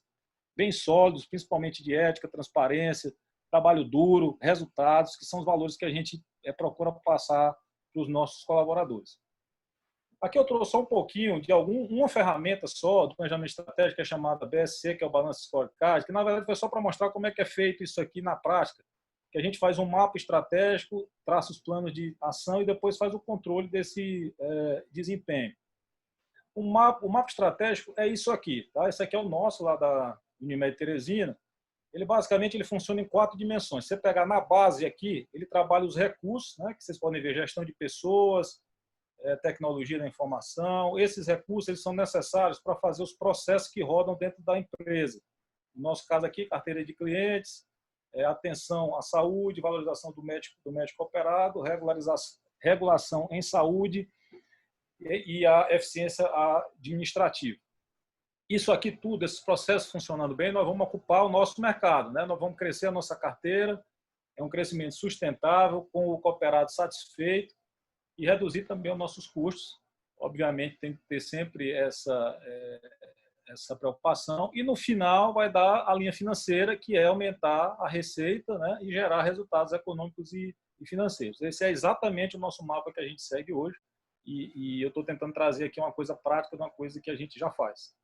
bem sólidos, principalmente de ética, transparência, trabalho duro, resultados, que são os valores que a gente procura passar para os nossos colaboradores. Aqui eu trouxe só um pouquinho de uma ferramenta só do planejamento estratégico, que é chamada BSC, que é o Balance Scorecard, que na verdade foi só para mostrar como é que é feito isso aqui na prática, que a gente faz um mapa estratégico, traça os planos de ação e depois faz o controle desse desempenho. O mapa estratégico é isso aqui, tá? Esse aqui é o nosso lá da Unimed Teresina. Ele basicamente funciona em 4 dimensões. Se você pegar na base aqui, ele trabalha os recursos, né, que vocês podem ver, gestão de pessoas, tecnologia da informação. Esses recursos eles são necessários para fazer os processos que rodam dentro da empresa. No nosso caso aqui, carteira de clientes, atenção à saúde, valorização do médico operado, regulação em saúde e a eficiência administrativa. Isso aqui tudo, esses processos funcionando bem, nós vamos ocupar o nosso mercado, né? Nós vamos crescer a nossa carteira, é um crescimento sustentável, com o cooperado satisfeito e reduzir também os nossos custos. Obviamente tem que ter sempre essa preocupação e no final vai dar a linha financeira, que é aumentar a receita, né? E gerar resultados econômicos e financeiros. Esse é exatamente o nosso mapa que a gente segue hoje e eu estou tentando trazer aqui uma coisa prática de uma coisa que a gente já faz.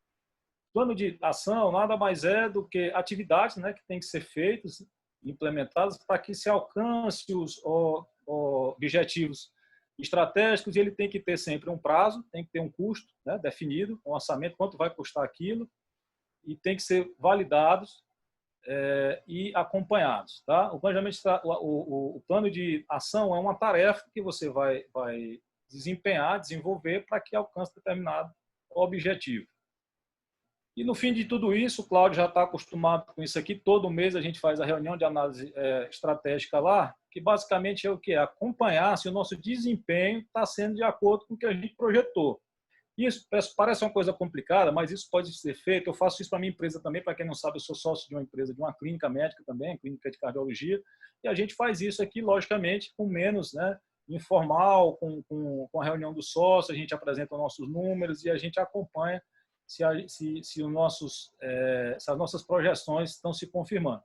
Plano de ação nada mais é do que atividades, né, que têm que ser feitas, implementadas para que se alcance os objetivos estratégicos e ele tem que ter sempre um prazo, tem que ter um custo, né, definido, um orçamento, quanto vai custar aquilo e tem que ser validados e acompanhados. Tá? O planejamento, o plano de ação é uma tarefa que você vai desempenhar, desenvolver para que alcance determinado objetivo. E no fim de tudo isso, o Cláudio já está acostumado com isso aqui, todo mês a gente faz a reunião de análise estratégica lá, que basicamente é o que? Acompanhar se o nosso desempenho está sendo de acordo com o que a gente projetou. Isso parece uma coisa complicada, mas isso pode ser feito. Eu faço isso para a minha empresa também, para quem não sabe, eu sou sócio de uma empresa, de uma clínica médica também, clínica de cardiologia, e a gente faz isso aqui, logicamente, com menos, né, informal, com a reunião do sócio, a gente apresenta os nossos números e a gente acompanha se as nossas projeções estão se confirmando.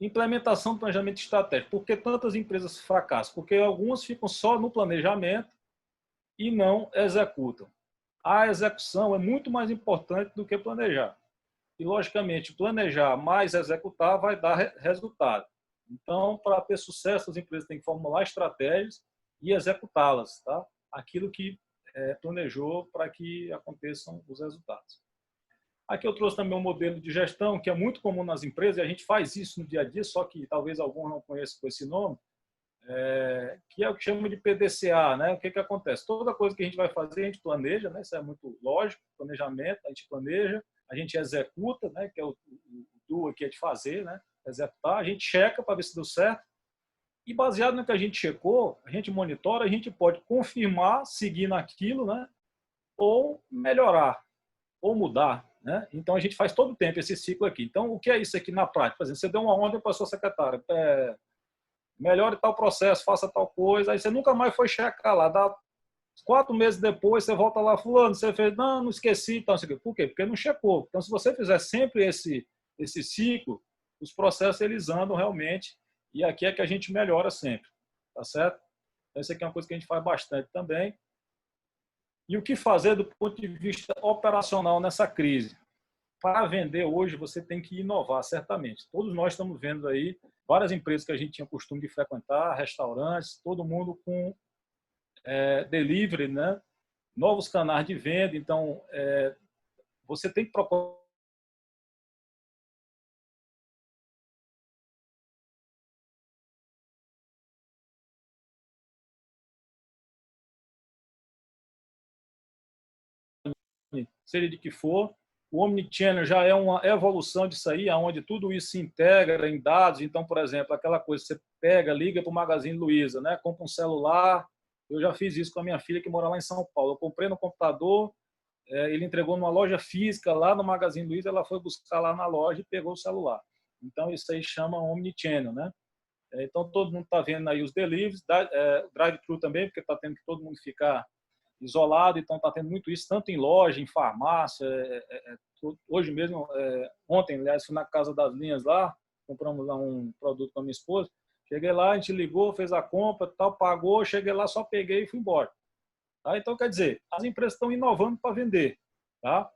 Implementação do planejamento estratégico. Por que tantas empresas fracassam? Porque algumas ficam só no planejamento e não executam. A execução é muito mais importante do que planejar. E, logicamente, planejar mais executar vai dar resultado. Então, para ter sucesso, as empresas têm que formular estratégias e executá-las, tá? Aquilo que planejou para que aconteçam os resultados. Aqui eu trouxe também um modelo de gestão que é muito comum nas empresas, e a gente faz isso no dia a dia, só que talvez alguns não conheçam com esse nome, que é o que chama de PDCA. Né? O que acontece? Toda coisa que a gente vai fazer, a gente planeja, né? Isso é muito lógico, planejamento, a gente planeja, a gente executa, né? Que é o do aqui é de fazer, né? Executar, a gente checa para ver se deu certo, e baseado no que a gente checou, a gente monitora, a gente pode confirmar, seguir naquilo, né? Ou melhorar, ou mudar. Né? Então, a gente faz todo o tempo esse ciclo aqui. Então, o que é isso aqui na prática? Por exemplo, você deu uma ordem para a sua secretária, melhore tal processo, faça tal coisa, aí você nunca mais foi checar lá. Dá 4 meses depois, você volta lá, fulano, você fez, não esqueci. Então, por quê? Porque não checou. Então, se você fizer sempre esse ciclo, os processos eles andam realmente, e aqui é que a gente melhora sempre, tá certo? Essa aqui é uma coisa que a gente faz bastante também. E o que fazer do ponto de vista operacional nessa crise? Para vender hoje, você tem que inovar, certamente. Todos nós estamos vendo aí várias empresas que a gente tinha costume de frequentar, restaurantes, todo mundo com delivery, né? Novos canais de venda. Então, você tem que procurar seja de que for. O Omnichannel já é uma evolução disso aí, onde tudo isso se integra em dados. Então, por exemplo, aquela coisa que você pega, liga para o Magazine Luiza, né? Compra um celular. Eu já fiz isso com a minha filha que mora lá em São Paulo. Eu comprei no computador, ele entregou numa loja física lá no Magazine Luiza, ela foi buscar lá na loja e pegou o celular. Então, isso aí chama Omnichannel, né? Então, todo mundo está vendo aí os deliveries, drive-thru também, porque está tendo que todo mundo ficar isolado, então está tendo muito isso, tanto em loja, em farmácia. Hoje mesmo, ontem, aliás, fui na Casa das Linhas lá, compramos lá um produto com a minha esposa, cheguei lá, a gente ligou, fez a compra, tal, pagou, cheguei lá, só peguei e fui embora. Tá? Então, quer dizer, as empresas estão inovando para vender. Tá?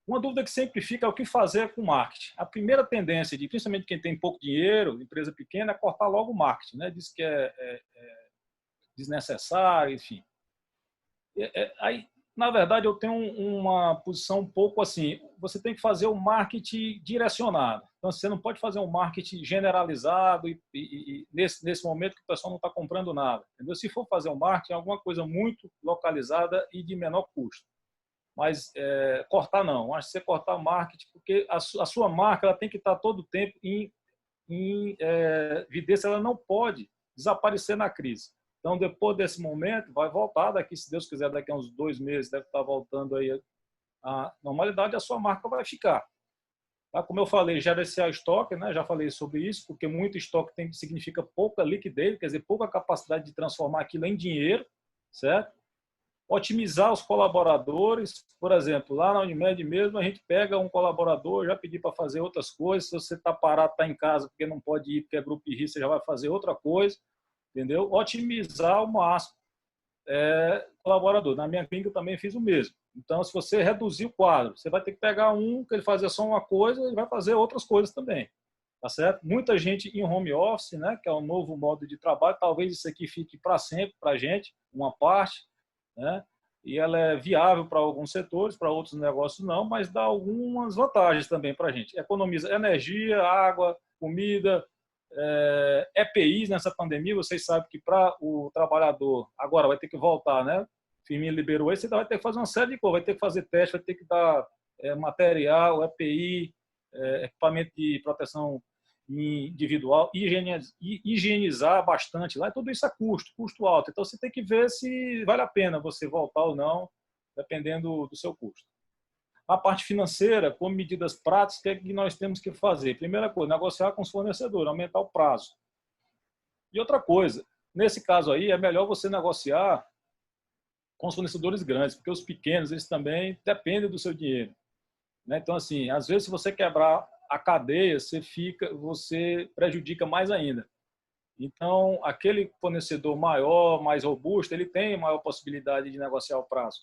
Uma dúvida que sempre fica é o que fazer com o marketing. A primeira tendência, principalmente quem tem pouco dinheiro, empresa pequena, é cortar logo o marketing. Né? Diz que é desnecessário, enfim. Aí, Na verdade, eu tenho uma posição um pouco assim, você tem que fazer o marketing direcionado. Então, você não pode fazer um marketing generalizado e nesse momento que o pessoal não está comprando nada. Entendeu? Se for fazer um marketing, é alguma coisa muito localizada e de menor custo. Mas cortar não. Acho que você cortar marketing, porque a sua marca ela tem que estar todo o tempo em evidência, ela não pode desaparecer na crise. Então, depois desse momento, vai voltar daqui, se Deus quiser, daqui a uns 2 meses, deve estar voltando aí a normalidade, a sua marca vai ficar. Tá? Como eu falei, gerenciar estoque, né? Já falei sobre isso, porque muito estoque significa pouca liquidez, quer dizer, pouca capacidade de transformar aquilo em dinheiro, certo? Otimizar os colaboradores, por exemplo, lá na Unimed mesmo, a gente pega um colaborador, já pedi para fazer outras coisas, se você está parado, está em casa, porque não pode ir, porque é grupo de risco, você já vai fazer outra coisa, entendeu? Otimizar ao máximo colaborador. Na minha clínica eu também fiz o mesmo. Então, se você reduzir o quadro, você vai ter que pegar um que ele fazia só uma coisa e vai fazer outras coisas também. Tá certo? Muita gente em home office, né, que é um novo modo de trabalho, talvez isso aqui fique para sempre para a gente, uma parte, né? E ela é viável para alguns setores, para outros negócios não, mas dá algumas vantagens também para a gente. Economiza energia, água, comida, EPIs nessa pandemia. Vocês sabem que para o trabalhador agora vai ter que voltar, né? Firmino liberou isso, você vai ter que fazer uma série de coisas, vai ter que fazer teste, vai ter que dar material, EPI, equipamento de proteção individual, higienizar bastante lá, e tudo isso é custo alto. Então, você tem que ver se vale a pena você voltar ou não, dependendo do seu custo. A parte financeira, como medidas práticas, o que é que nós temos que fazer? Primeira coisa, negociar com os fornecedores, aumentar o prazo. E outra coisa, nesse caso aí, é melhor você negociar com os fornecedores grandes, porque os pequenos, eles também dependem do seu dinheiro. Então, assim, às vezes, se você quebrar a cadeia, você prejudica mais ainda. Então, aquele fornecedor maior, mais robusto, ele tem maior possibilidade de negociar o prazo.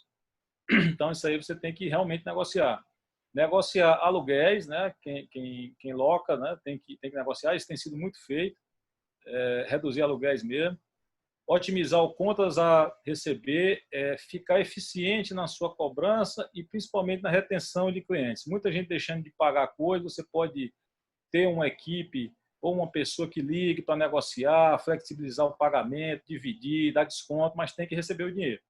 Então, isso aí você tem que realmente negociar. Negociar aluguéis, né? Quem loca, né? Tem que negociar, isso tem sido muito feito, reduzir aluguéis mesmo. Otimizar o contas a receber, ficar eficiente na sua cobrança e principalmente na retenção de clientes. Muita gente deixando de pagar coisas, você pode ter uma equipe ou uma pessoa que ligue para negociar, flexibilizar o pagamento, dividir, dar desconto, mas tem que receber o dinheiro.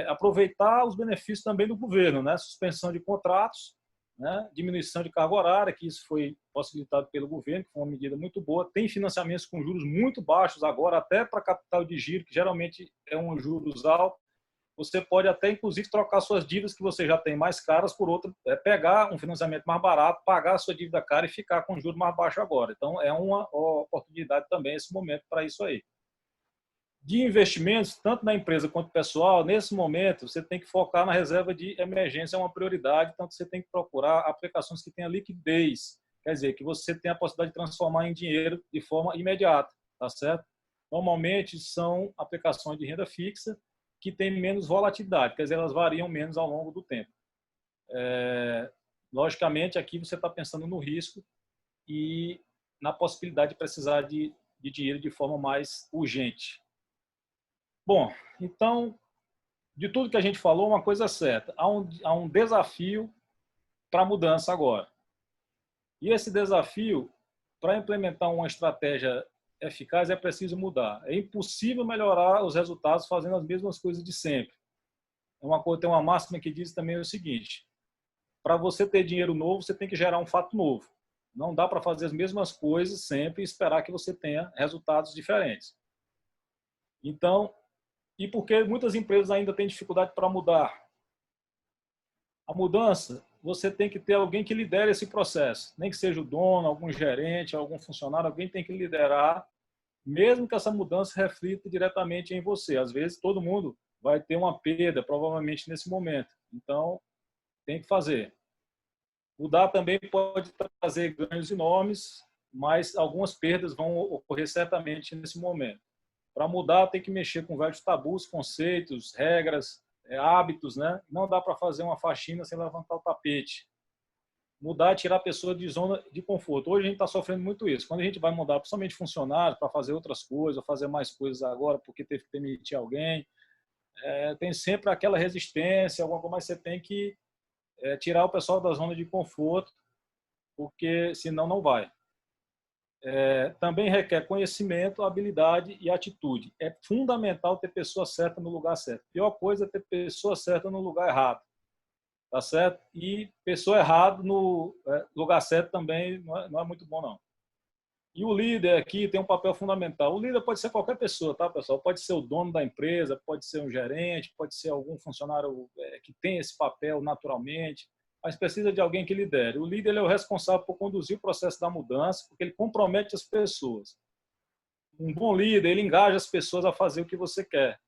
Aproveitar os benefícios também do governo, né? Suspensão de contratos, né? Diminuição de carga horária, que isso foi possibilitado pelo governo, que foi uma medida muito boa. Tem financiamentos com juros muito baixos agora, até para capital de giro, que geralmente é um juros alto. Você pode até, inclusive, trocar suas dívidas que você já tem mais caras por outra, pegar um financiamento mais barato, pagar a sua dívida cara e ficar com juros mais baixo agora. Então, é uma oportunidade também esse momento para isso aí. De investimentos, tanto na empresa quanto pessoal, nesse momento, você tem que focar na reserva de emergência, é uma prioridade, então você tem que procurar aplicações que tenham liquidez, quer dizer, que você tenha a possibilidade de transformar em dinheiro de forma imediata, tá certo? Normalmente são aplicações de renda fixa que têm menos volatilidade, quer dizer, elas variam menos ao longo do tempo. Logicamente, aqui você está pensando no risco e na possibilidade de precisar de dinheiro de forma mais urgente. Bom, então, de tudo que a gente falou, uma coisa é certa, há um desafio para a mudança agora. E esse desafio, para implementar uma estratégia eficaz, é preciso mudar. É impossível melhorar os resultados fazendo as mesmas coisas de sempre. Tem uma máxima que diz também o seguinte: para você ter dinheiro novo, você tem que gerar um fato novo. Não dá para fazer as mesmas coisas sempre e esperar que você tenha resultados diferentes. Então, e porque muitas empresas ainda têm dificuldade para mudar. A mudança, você tem que ter alguém que lidere esse processo. Nem que seja o dono, algum gerente, algum funcionário, alguém tem que liderar, mesmo que essa mudança reflita diretamente em você. Às vezes, todo mundo vai ter uma perda, provavelmente, nesse momento. Então, tem que fazer. Mudar também pode trazer ganhos enormes, mas algumas perdas vão ocorrer certamente nesse momento. Para mudar, tem que mexer com vários tabus, conceitos, regras, hábitos, né? Não dá para fazer uma faxina sem levantar o tapete. Mudar é tirar a pessoa de zona de conforto. Hoje a gente está sofrendo muito isso. Quando a gente vai mudar, principalmente funcionários, para fazer outras coisas, fazer mais coisas agora, porque teve que demitir alguém, tem sempre aquela resistência, alguma coisa, mas você tem que tirar o pessoal da zona de conforto, porque senão não vai. Também requer conhecimento, habilidade e atitude. É fundamental ter pessoa certa no lugar certo. A pior coisa é ter pessoa certa no lugar errado. Tá certo? E pessoa errada no lugar certo também não é muito bom, não. E o líder aqui tem um papel fundamental. O líder pode ser qualquer pessoa, tá, pessoal? Pode ser o dono da empresa, pode ser um gerente, pode ser algum funcionário que tem esse papel naturalmente, mas precisa de alguém que lidere. O líder ele é o responsável por conduzir o processo da mudança, porque ele compromete as pessoas. Um bom líder, ele engaja as pessoas a fazer o que você quer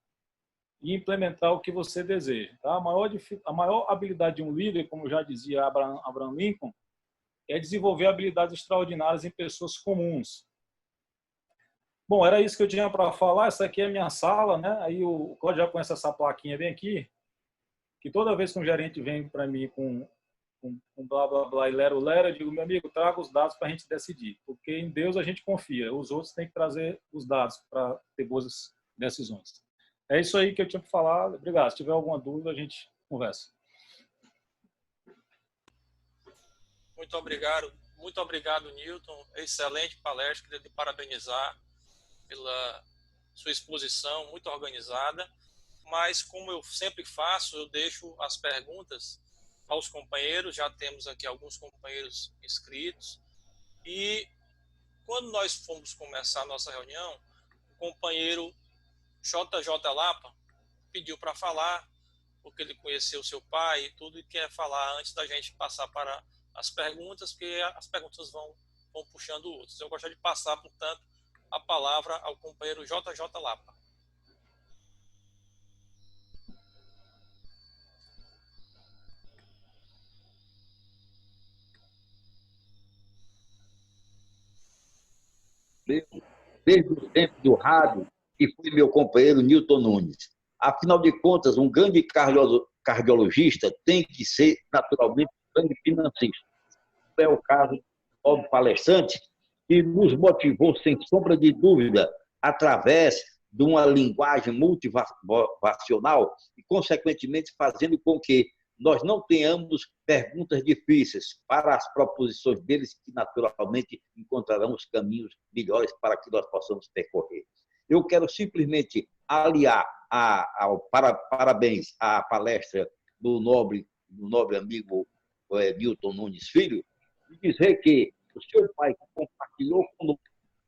e implementar o que você deseja. Tá? A maior habilidade de um líder, como já dizia Abraham Lincoln, é desenvolver habilidades extraordinárias em pessoas comuns. Bom, era isso que eu tinha para falar. Essa aqui é a minha sala, né? Aí o Cláudio já conhece essa plaquinha bem aqui, que toda vez que um gerente vem para mim com blá, blá, blá e lero, eu digo, meu amigo, traga os dados para a gente decidir, porque em Deus a gente confia, os outros têm que trazer os dados para ter boas decisões. É isso aí que eu tinha que falar. Obrigado. Se tiver alguma dúvida, a gente conversa. Muito obrigado, Newton. Excelente palestra. Queria te parabenizar pela sua exposição, muito organizada. Mas, como eu sempre faço, eu deixo as perguntas aos companheiros. Já temos aqui alguns companheiros inscritos. E, quando nós fomos começar a nossa reunião, o companheiro JJ Lapa pediu para falar, porque ele conheceu o seu pai e tudo, e quer falar antes da gente passar para as perguntas, porque as perguntas vão puxando outros. Eu gostaria de passar, portanto, a palavra ao companheiro JJ Lapa. Desde o tempo do rádio, que foi meu companheiro Newton Nunes. Afinal de contas, um grande cardiologista tem que ser, naturalmente, um grande financista. É o caso do palestrante, que nos motivou, sem sombra de dúvida, através de uma linguagem motivacional e, consequentemente, fazendo com que nós não tenhamos perguntas difíceis para as proposições deles, que naturalmente encontrarão os caminhos melhores para que nós possamos percorrer. Eu quero simplesmente aliar parabéns à palestra do nobre amigo Newton Nunes Filho, e dizer que o seu pai, que compartilhou conosco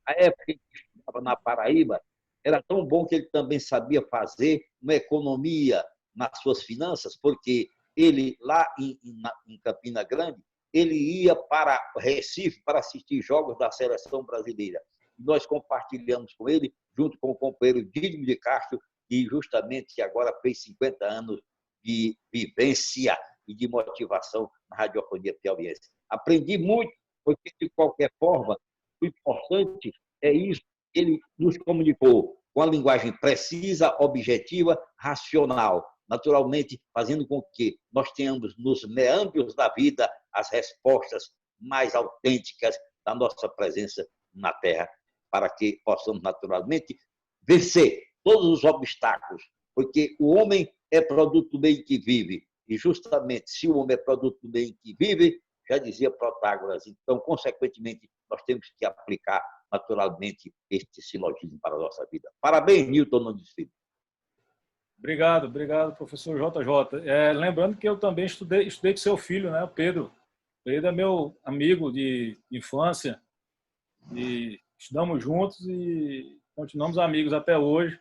a época em que estava na Paraíba, era tão bom que ele também sabia fazer uma economia nas suas finanças, porque ele, lá em Campina Grande, ele ia para Recife para assistir jogos da seleção brasileira. Nós compartilhamos com ele, junto com o companheiro Dídimo de Castro, que justamente agora fez 50 anos de vivência e de motivação na radiofonia piauiense. Aprendi muito, porque, de qualquer forma, o importante é isso. Ele nos comunicou com a linguagem precisa, objetiva, racional, naturalmente fazendo com que nós tenhamos nos meandros da vida as respostas mais autênticas da nossa presença na Terra, para que possamos naturalmente vencer todos os obstáculos, porque o homem é produto do meio que vive, e justamente se o homem é produto do meio que vive, já dizia Protágoras, então, consequentemente, nós temos que aplicar naturalmente este silogismo para a nossa vida. Parabéns, Newton Nunes Filho. Obrigado, professor JJ. Lembrando que eu também estudei com seu filho, né, Pedro. Pedro é meu amigo de infância, e estudamos juntos e continuamos amigos até hoje.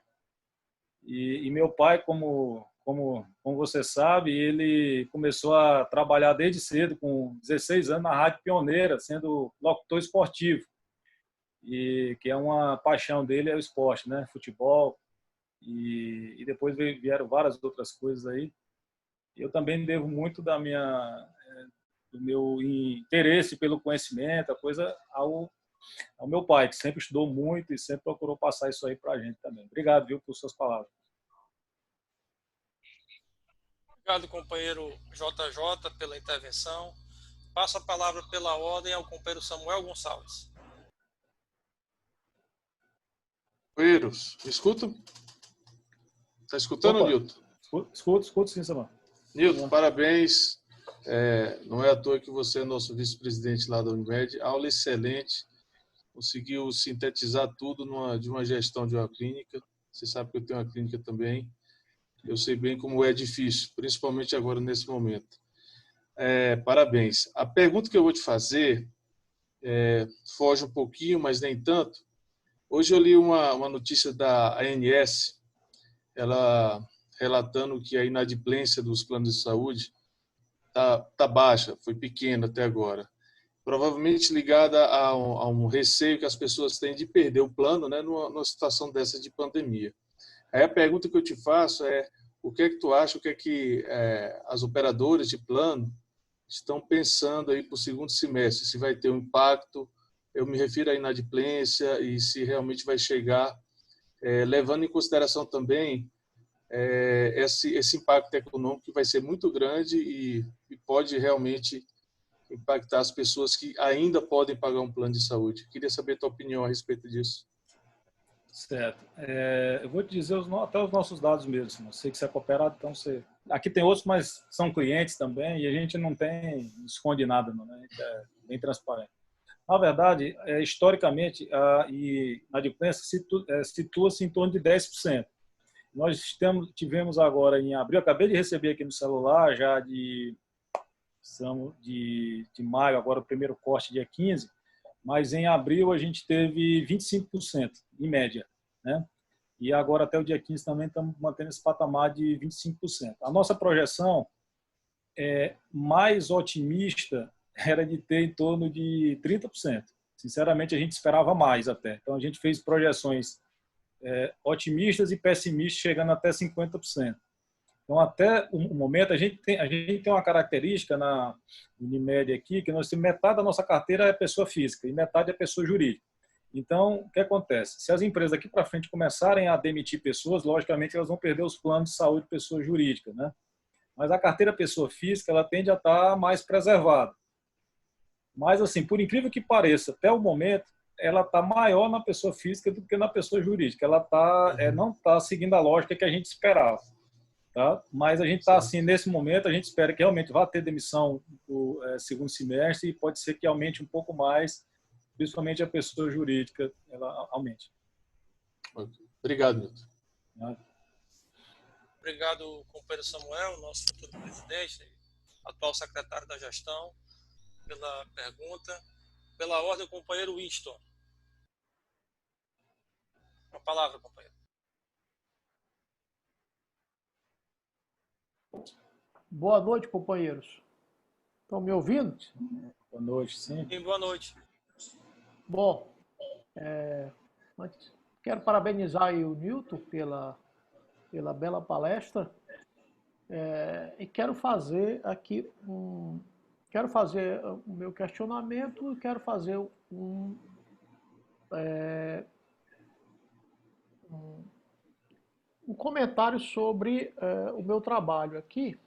E meu pai, como você sabe, ele começou a trabalhar desde cedo, com 16 anos, na Rádio Pioneira, sendo locutor esportivo. E que é uma paixão dele, é o esporte, né? Futebol. E depois vieram várias outras coisas aí. Eu também devo muito do meu interesse pelo conhecimento, a coisa ao meu pai, que sempre estudou muito e sempre procurou passar isso aí para a gente também. Obrigado, viu, por suas palavras. Obrigado, companheiro JJ, pela intervenção. Passo a palavra pela ordem ao companheiro Samuel Gonçalves. Companheiros, me escutam? Está escutando, Opa. Nilton? Escuto sim, Samuel. Nilton, parabéns. Não é à toa que você é nosso vice-presidente lá da Unimed. Aula excelente. Conseguiu sintetizar tudo de uma gestão de uma clínica. Você sabe que eu tenho uma clínica também. Eu sei bem como é difícil, principalmente agora nesse momento. Parabéns. A pergunta que eu vou te fazer foge um pouquinho, mas nem tanto. Hoje eu li uma notícia da ANS, ela relatando que a inadimplência dos planos de saúde tá baixa, foi pequena até agora. Provavelmente ligada a um receio que as pessoas têm de perder o plano, né, numa situação dessa de pandemia. Aí a pergunta que eu te faço é: o que é que tu acha, o que é que as operadoras de plano estão pensando aí para o segundo semestre? Se vai ter um impacto, eu me refiro à inadimplência, e se realmente vai chegar, levando em consideração também esse impacto econômico que vai ser muito grande e pode realmente impactar as pessoas que ainda podem pagar um plano de saúde. Queria saber a tua opinião a respeito disso. Certo. Eu vou te dizer até os nossos dados mesmo. Eu sei que você é cooperado, então você... Aqui tem outros, mas são clientes também, e a gente não esconde nada, não, né? A gente é bem transparente. Na verdade, historicamente, a inadimplência situa-se em torno de 10%. Nós tivemos agora em abril, acabei de receber aqui no celular, já de maio, agora o primeiro corte dia 15, mas em abril a gente teve 25%, em média, né? E agora até o dia 15 também estamos mantendo esse patamar de 25%. A nossa projeção mais otimista era de ter em torno de 30%. Sinceramente, a gente esperava mais até. Então, a gente fez projeções otimistas e pessimistas, chegando até 50%. Então, até o momento, a gente tem uma característica na Unimed aqui, que nós temos metade da nossa carteira é pessoa física e metade é pessoa jurídica. Então, o que acontece? Se as empresas aqui para frente começarem a demitir pessoas, logicamente elas vão perder os planos de saúde de pessoa jurídica, né? Mas a carteira pessoa física, ela tende a estar mais preservada. Mas, assim, por incrível que pareça, até o momento, ela está maior na pessoa física do que na pessoa jurídica. Ela não está seguindo a lógica que a gente esperava. Tá? Mas a gente está assim, nesse momento, a gente espera que realmente vá ter demissão no segundo semestre e pode ser que aumente um pouco mais, principalmente a pessoa jurídica, ela aumente. Obrigado, Milton. Obrigado, companheiro Samuel, nosso futuro presidente, atual secretário da gestão, pela pergunta. Pela ordem, o companheiro Winston. A palavra, companheiro. Boa noite, companheiros. Estão me ouvindo? Boa noite, sim. Sim, boa noite. Bom, quero parabenizar aí o Nilton pela bela palestra e quero fazer aqui o meu questionamento e quero fazer um comentário sobre o meu trabalho aqui.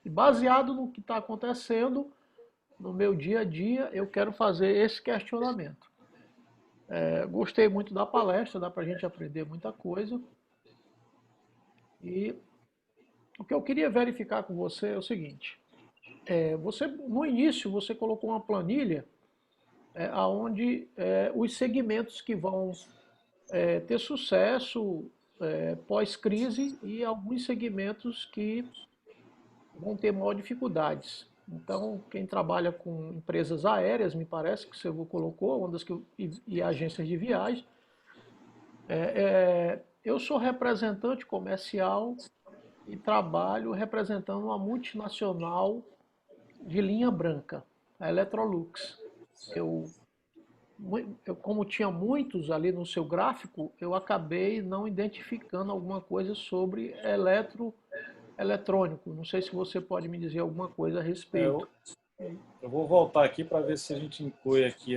E baseado no que está acontecendo no meu dia a dia, eu quero fazer esse questionamento. Gostei muito da palestra, dá para a gente aprender muita coisa. E o que eu queria verificar com você é o seguinte. No início, você colocou uma planilha onde os segmentos que vão ter sucesso pós-crise e alguns segmentos que vão ter maior dificuldades. Então, quem trabalha com empresas aéreas, me parece que você colocou, e agências de viagem. Eu sou representante comercial e trabalho representando uma multinacional de linha branca, a Electrolux. Como tinha muitos ali no seu gráfico, eu acabei não identificando alguma coisa sobre eletrônico. Não sei se você pode me dizer alguma coisa a respeito. Eu vou voltar aqui para ver se a gente inclui aqui.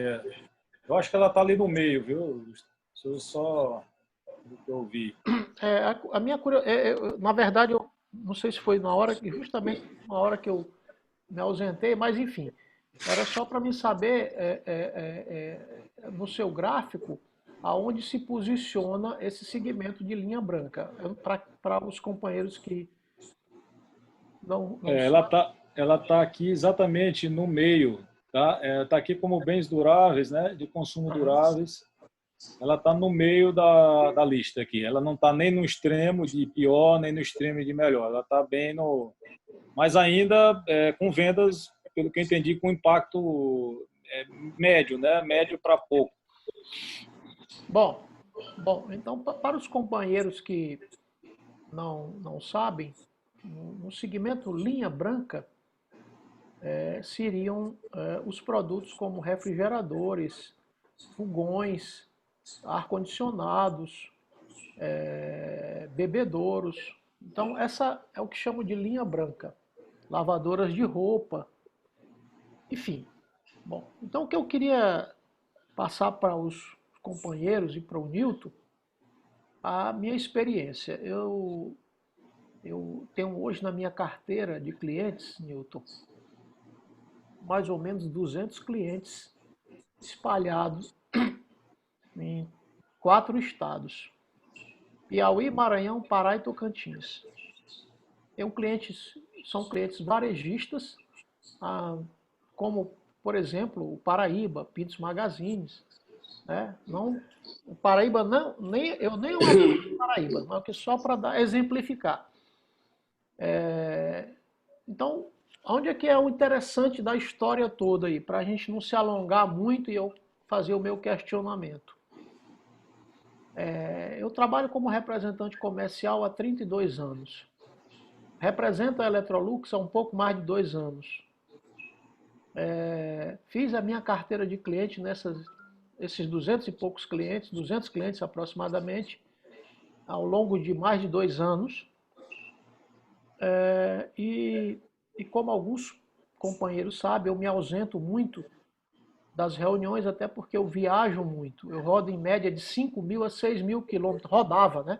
Eu acho que ela está ali no meio, viu? Só do que eu vi. A minha curiosidade, na verdade, eu não sei se foi justamente na hora que eu me ausentei, mas enfim, era só para me saber no seu gráfico aonde se posiciona esse segmento de linha branca, para os companheiros que não ela tá aqui exatamente no meio, tá? Tá aqui como bens duráveis, né, de consumo duráveis. Ela está no meio da lista aqui. Ela não está nem no extremo de pior, nem no extremo de melhor. Ela está bem no... Mas ainda com vendas, pelo que eu entendi, com impacto médio, né? Médio para pouco. Bom, então, para os companheiros que não sabem, no segmento linha branca, seriam os produtos como refrigeradores, fogões, ar-condicionados, bebedouros. Então, essa é o que chamo de linha branca. Lavadoras de roupa, enfim. Bom, então o que eu queria passar para os companheiros e para o Nilton, a minha experiência. Eu tenho hoje na minha carteira de clientes, Nilton, mais ou menos 200 clientes espalhados em 4 estados: Piauí, Maranhão, Pará e Tocantins. São clientes varejistas, como, por exemplo, o Paraíba, Pintos Magazines. Né? Não, o Paraíba, eu nem o Paraíba, mas só para exemplificar. Então, onde é que é o interessante da história toda aí? Para a gente não se alongar muito e eu fazer o meu questionamento. Eu trabalho como representante comercial há 32 anos. Represento a Electrolux há um pouco mais de 2 anos. Fiz a minha carteira de cliente esses 200 e poucos clientes, 200 clientes aproximadamente, ao longo de mais de 2 anos. E como alguns companheiros sabem, eu me ausento muito das reuniões, até porque eu viajo muito. Eu rodo em média de 5.000 a 6.000 quilômetros, rodava, né?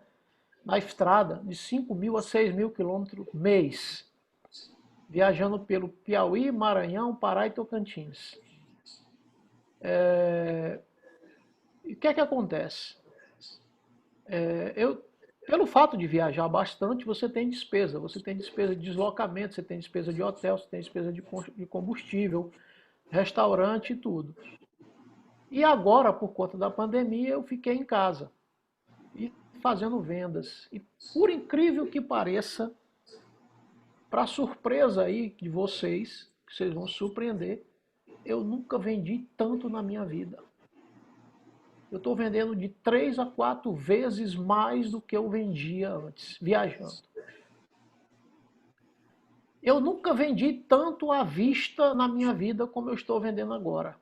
Na estrada, de 5.000 a 6.000 quilômetros mês, viajando pelo Piauí, Maranhão, Pará e Tocantins. E o que é que acontece? Pelo fato de viajar bastante, você tem despesa. Você tem despesa de deslocamento, você tem despesa de hotel, você tem despesa de combustível, restaurante e tudo. E agora, por conta da pandemia, eu fiquei em casa e fazendo vendas. E por incrível que pareça, para surpresa aí de vocês, que vocês vão se surpreender, eu nunca vendi tanto na minha vida. Eu estou vendendo de 3 a 4 vezes mais do que eu vendia antes, viajando. Eu nunca vendi tanto à vista na minha vida como eu estou vendendo agora.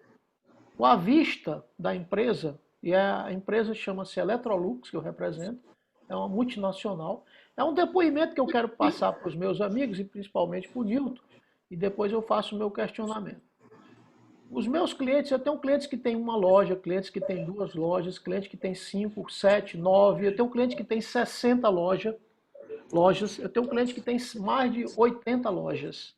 O à vista da empresa, e a empresa chama-se Electrolux, que eu represento, é uma multinacional. É um depoimento que eu quero passar para os meus amigos e principalmente para o Nilton, e depois eu faço o meu questionamento. Os meus clientes, eu tenho clientes que têm 1 loja, clientes que têm 2 lojas, clientes que têm 5, 7, 9, eu tenho um cliente que tem 60 lojas, eu tenho um cliente que tem mais de 80 lojas.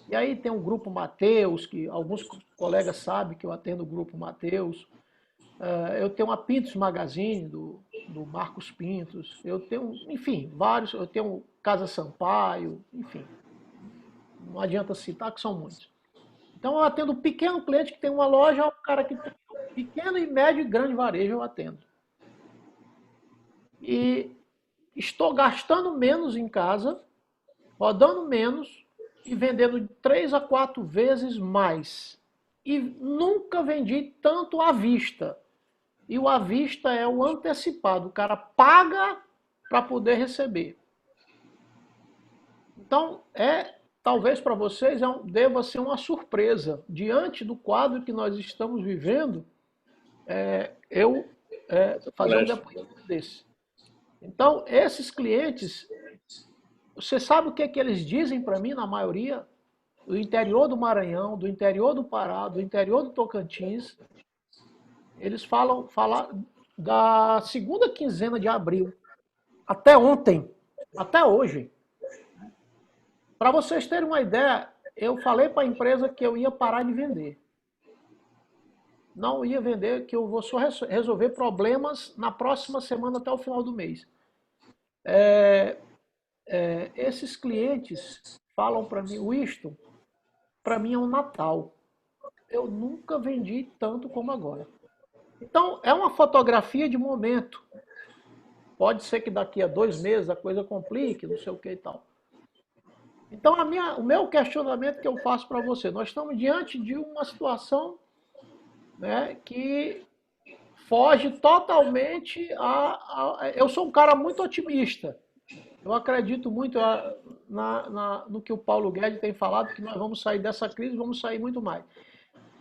E aí tem o Grupo Mateus, que alguns colegas sabem que eu atendo o Grupo Mateus. Eu tenho a Pintos Magazine, do Marcos Pintos. Eu tenho, enfim, vários. Eu tenho Casa Sampaio, enfim. Não adianta citar, que são muitos. Então eu atendo um pequeno cliente que tem 1 loja, o cara que tem pequeno e médio e grande varejo eu atendo. E estou gastando menos em casa, rodando menos e vendendo de 3 a 4 vezes mais. E nunca vendi tanto à vista. E o à vista é o antecipado. O cara paga para poder receber. Então, talvez para vocês deva ser uma surpresa. Diante do quadro que nós estamos vivendo, eu fazer um depoimento desse. Então, esses clientes, você sabe o que é que eles dizem para mim, na maioria? Do interior do Maranhão, do interior do Pará, do interior do Tocantins. Eles falam da segunda quinzena de abril, até ontem, até hoje. Para vocês terem uma ideia, eu falei para a empresa que eu ia parar de vender. não ia vender, que eu vou só resolver problemas na próxima semana até o final do mês. Esses clientes falam para mim, Winston, para mim é um Natal. Eu nunca vendi tanto como agora. Então, é uma fotografia de momento. Pode ser que daqui a 2 meses a coisa complique, não sei o que e tal. Então, o meu questionamento que eu faço para você, nós estamos diante de uma situação, né, que foge totalmente eu sou um cara muito otimista. Eu acredito muito no que o Paulo Guedes tem falado, que nós vamos sair dessa crise, vamos sair muito mais.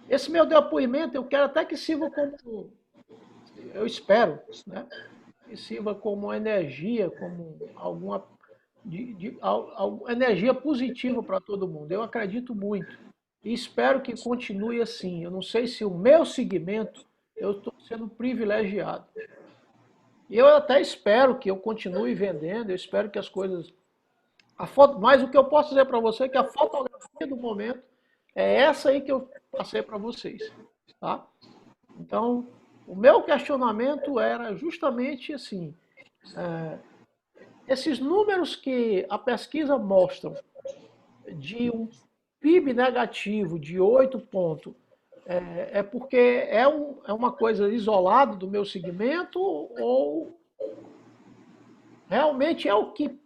Esse meu depoimento, eu quero até que sirva como, eu espero, né, que sirva como energia, como alguma energia positiva para todo mundo. Eu acredito muito e espero que continue assim. Eu não sei se o meu segmento, eu estou sendo privilegiado. E eu até espero que eu continue vendendo, eu espero que as coisas... Mas o que eu posso dizer para você é que a fotografia do momento é essa aí que eu passei para vocês. Tá? Então, o meu questionamento era justamente assim, esses números que a pesquisa mostra de um PIB negativo de 8 pontos, é porque é uma coisa isolada do meu segmento ou realmente é o que...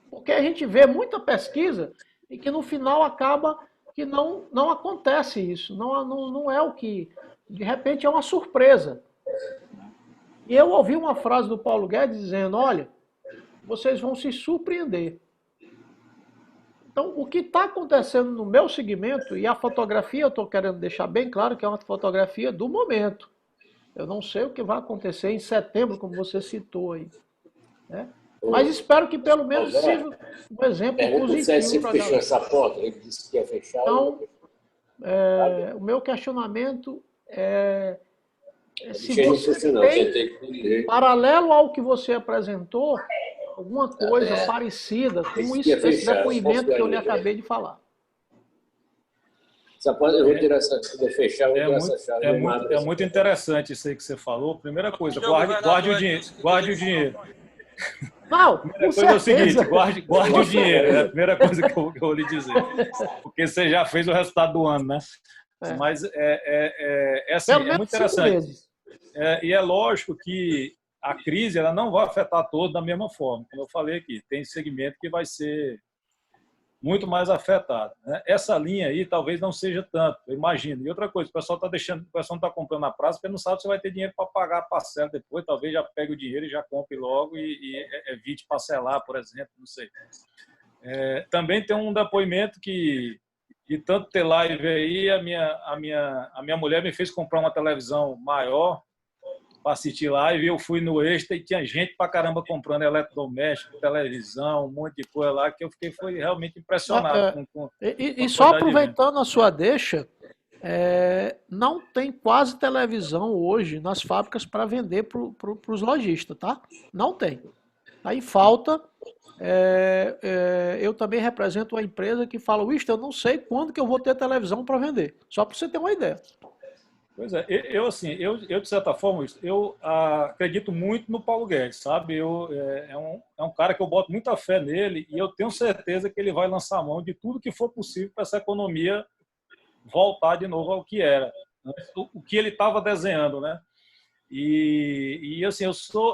Porque a gente vê muita pesquisa e que no final acaba que não acontece isso. Não é o que... De repente é uma surpresa. E eu ouvi uma frase do Paulo Guedes dizendo, olha, vocês vão se surpreender. Então, o que está acontecendo no meu segmento, e a fotografia, eu estou querendo deixar bem claro que é uma fotografia do momento. Eu não sei o que vai acontecer em setembro, como você citou aí. Né? Mas espero que pelo menos sirva um exemplo positivo para a galera. Essa porta, ele disse que ia fechar. Então, o meu questionamento é se você tem, paralelo ao que você apresentou, alguma coisa parecida com esse depoimento que eu lhe acabei de falar. Eu vou tirar essa fechar, é muito interessante isso aí que você falou. Primeira coisa, guarde o dinheiro. Não, primeira coisa é o seguinte, guarde o dinheiro, é a primeira coisa que eu vou lhe dizer. Porque você já fez o resultado do ano, né? Mas assim, é muito interessante. E é lógico que a crise ela não vai afetar todos da mesma forma. Como eu falei aqui, tem segmento que vai ser muito mais afetado. Né? Essa linha aí talvez não seja tanto, eu imagino. E outra coisa, o pessoal está deixando, o pessoal não está comprando na praça porque não sabe se vai ter dinheiro para pagar a parcela depois. Talvez já pegue o dinheiro e já compre logo e evite parcelar, por exemplo, não sei. Também tem um depoimento que, de tanto ter live aí, a minha mulher me fez comprar uma televisão maior para assistir live. Eu fui no Extra e tinha gente pra caramba comprando eletrodoméstico, televisão, um monte de coisa lá, que eu foi realmente impressionado. E só aproveitando a sua deixa, não tem quase televisão hoje nas fábricas para vender para os lojistas, tá? Não tem. Aí falta... eu também represento uma empresa que fala, Winston, eu não sei quando que eu vou ter televisão para vender. Só para você ter uma ideia. Pois é, eu de certa forma, eu acredito muito no Paulo Guedes, sabe? É um cara que eu boto muita fé nele e eu tenho certeza que ele vai lançar a mão de tudo que for possível para essa economia voltar de novo ao que era, né? O que ele estava desenhando, né? E assim,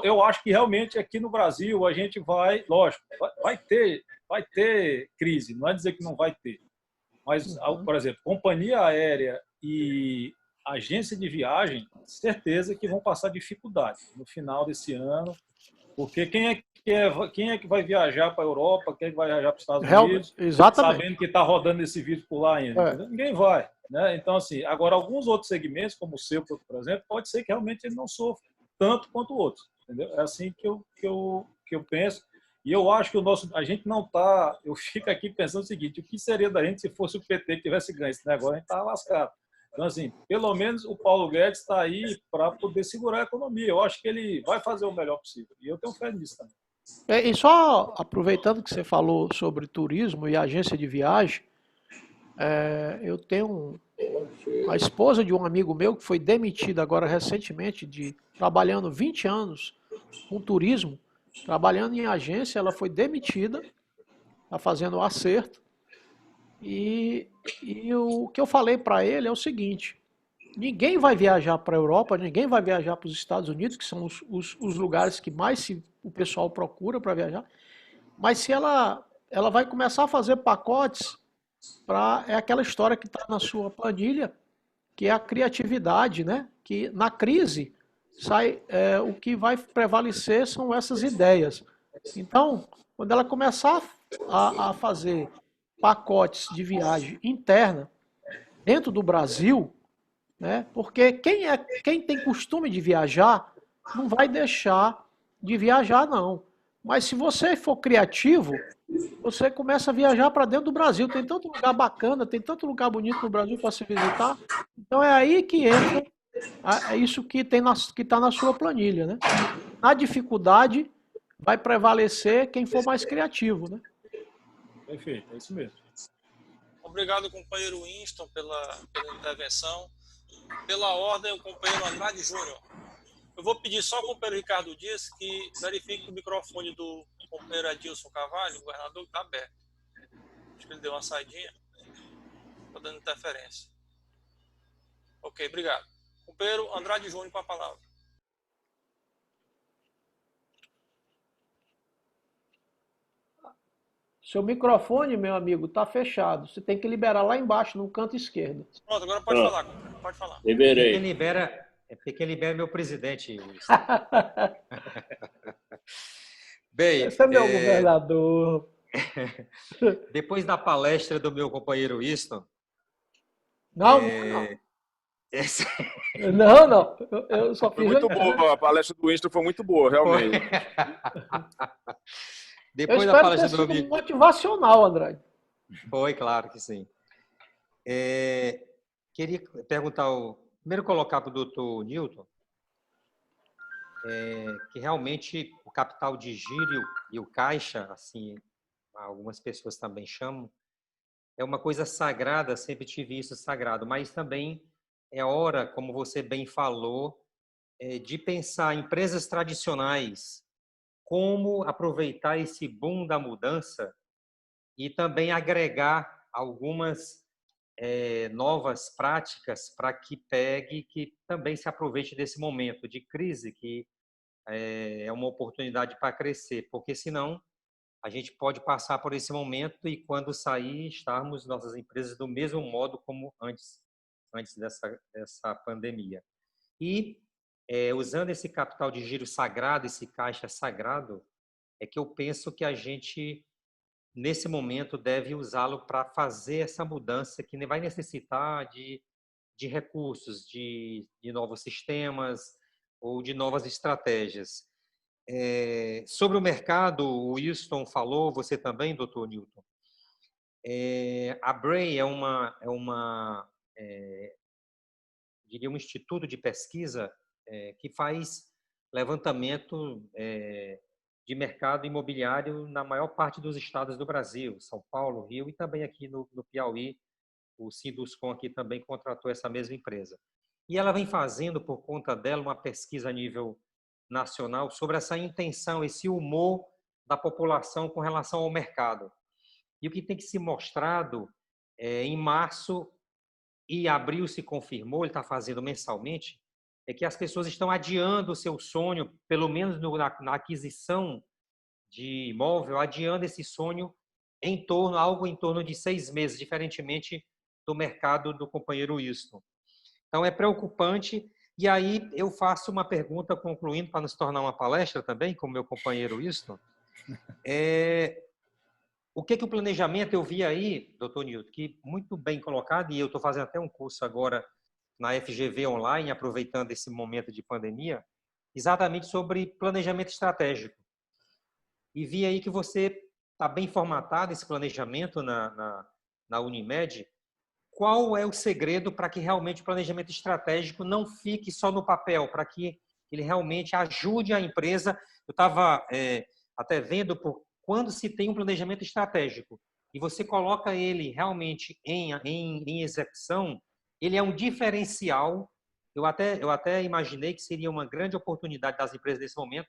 eu acho que realmente aqui no Brasil a gente vai, lógico, vai ter crise, não é dizer que não vai ter, mas, por exemplo, companhia aérea e agência de viagem, certeza que vão passar dificuldade no final desse ano, porque quem é que vai viajar para a Europa, quem é que vai viajar para os Estados Unidos, sabendo que está rodando esse vírus por lá ainda? Ninguém vai. Né? Então, assim, agora alguns outros segmentos, como o seu, por exemplo, pode ser que realmente ele não sofra tanto quanto outros. Entendeu? É assim que eu penso. E eu acho que a gente não está... Eu fico aqui pensando o seguinte, o que seria da gente se fosse o PT que tivesse ganho esse negócio? A gente estava lascado. Então, assim, pelo menos o Paulo Guedes está aí para poder segurar a economia. Eu acho que ele vai fazer o melhor possível. E eu tenho fé nisso também. E só aproveitando que você falou sobre turismo e agência de viagem, eu tenho A esposa de um amigo meu que foi demitida agora recentemente, trabalhando 20 anos com turismo, trabalhando em agência, ela foi demitida, está fazendo o acerto. E o que eu falei para ele é o seguinte: ninguém vai viajar para a Europa, ninguém vai viajar para os Estados Unidos, que são os lugares que mais o pessoal procura para viajar, mas se ela vai começar a fazer pacotes é aquela história que está na sua planilha, que é a criatividade, né? Que na crise o que vai prevalecer são essas ideias. Então, quando ela começar a fazer pacotes de viagem interna dentro do Brasil, né? Porque quem tem costume de viajar não vai deixar de viajar, não. Mas se você for criativo, você começa a viajar para dentro do Brasil. Tem tanto lugar bacana, tem tanto lugar bonito no Brasil para se visitar. Então é aí que entra isso que está na sua planilha, né? Na dificuldade vai prevalecer quem for mais criativo, né? Perfeito, é isso mesmo. Obrigado, companheiro Winston, pela intervenção. Pela ordem, o companheiro Andrade Júnior. Eu vou pedir só ao companheiro Ricardo Dias que verifique o microfone do companheiro Adilson Carvalho, o governador, que está aberto. Acho que ele deu uma saidinha. Está dando interferência. Ok, obrigado. Companheiro Andrade Júnior com a palavra. Seu microfone, meu amigo, está fechado. Você tem que liberar lá embaixo, no canto esquerdo. Pronto, agora pode falar. Pode falar. Liberei. Quem libera é meu presidente. Bem, esse é meu governador. Depois da palestra do meu companheiro Winston... Não. Não. Eu só fiz... Foi muito boa. A palestra do Winston foi muito boa, realmente. Depois eu espero ter sido motivacional, Andrade. Foi, claro que sim. Queria perguntar, primeiro colocar para o doutor Newton, que realmente o capital de giro e o caixa, assim, algumas pessoas também chamam, é uma coisa sagrada, sempre tive isso sagrado, mas também é hora, como você bem falou, de pensar em empresas tradicionais, como aproveitar esse boom da mudança e também agregar algumas novas práticas para que também se aproveite desse momento de crise, que é uma oportunidade para crescer, porque senão a gente pode passar por esse momento e quando sair, estarmos nossas empresas do mesmo modo como antes dessa pandemia. E usando esse capital de giro sagrado, esse caixa sagrado, é que eu penso que a gente, nesse momento, deve usá-lo para fazer essa mudança que vai necessitar de recursos, de novos sistemas ou de novas estratégias. Sobre o mercado, o Winston falou, você também, doutor Newton. A Bray diria um instituto de pesquisa que faz levantamento de mercado imobiliário na maior parte dos estados do Brasil, São Paulo, Rio e também aqui no Piauí. O Sinduscom aqui também contratou essa mesma empresa. E ela vem fazendo, por conta dela, uma pesquisa a nível nacional sobre essa intenção, esse humor da população com relação ao mercado. E o que tem que ser mostrado em março e abril se confirmou, ele está fazendo mensalmente, é que as pessoas estão adiando o seu sonho, pelo menos na aquisição de imóvel, adiando esse sonho algo em torno de 6 meses, diferentemente do mercado do companheiro Winston. Então, é preocupante. E aí eu faço uma pergunta, concluindo, para não se tornar uma palestra também, com o meu companheiro Winston. O que o planejamento, eu vi aí, doutor Newton, que muito bem colocado, e eu estou fazendo até um curso agora na FGV online, aproveitando esse momento de pandemia, exatamente sobre planejamento estratégico. E vi aí que você está bem formatado, esse planejamento na Unimed. Qual é o segredo para que realmente o planejamento estratégico não fique só no papel, para que ele realmente ajude a empresa? Eu estava até vendo quando se tem um planejamento estratégico e você coloca ele realmente em execução, ele é um diferencial. Eu até imaginei que seria uma grande oportunidade das empresas nesse momento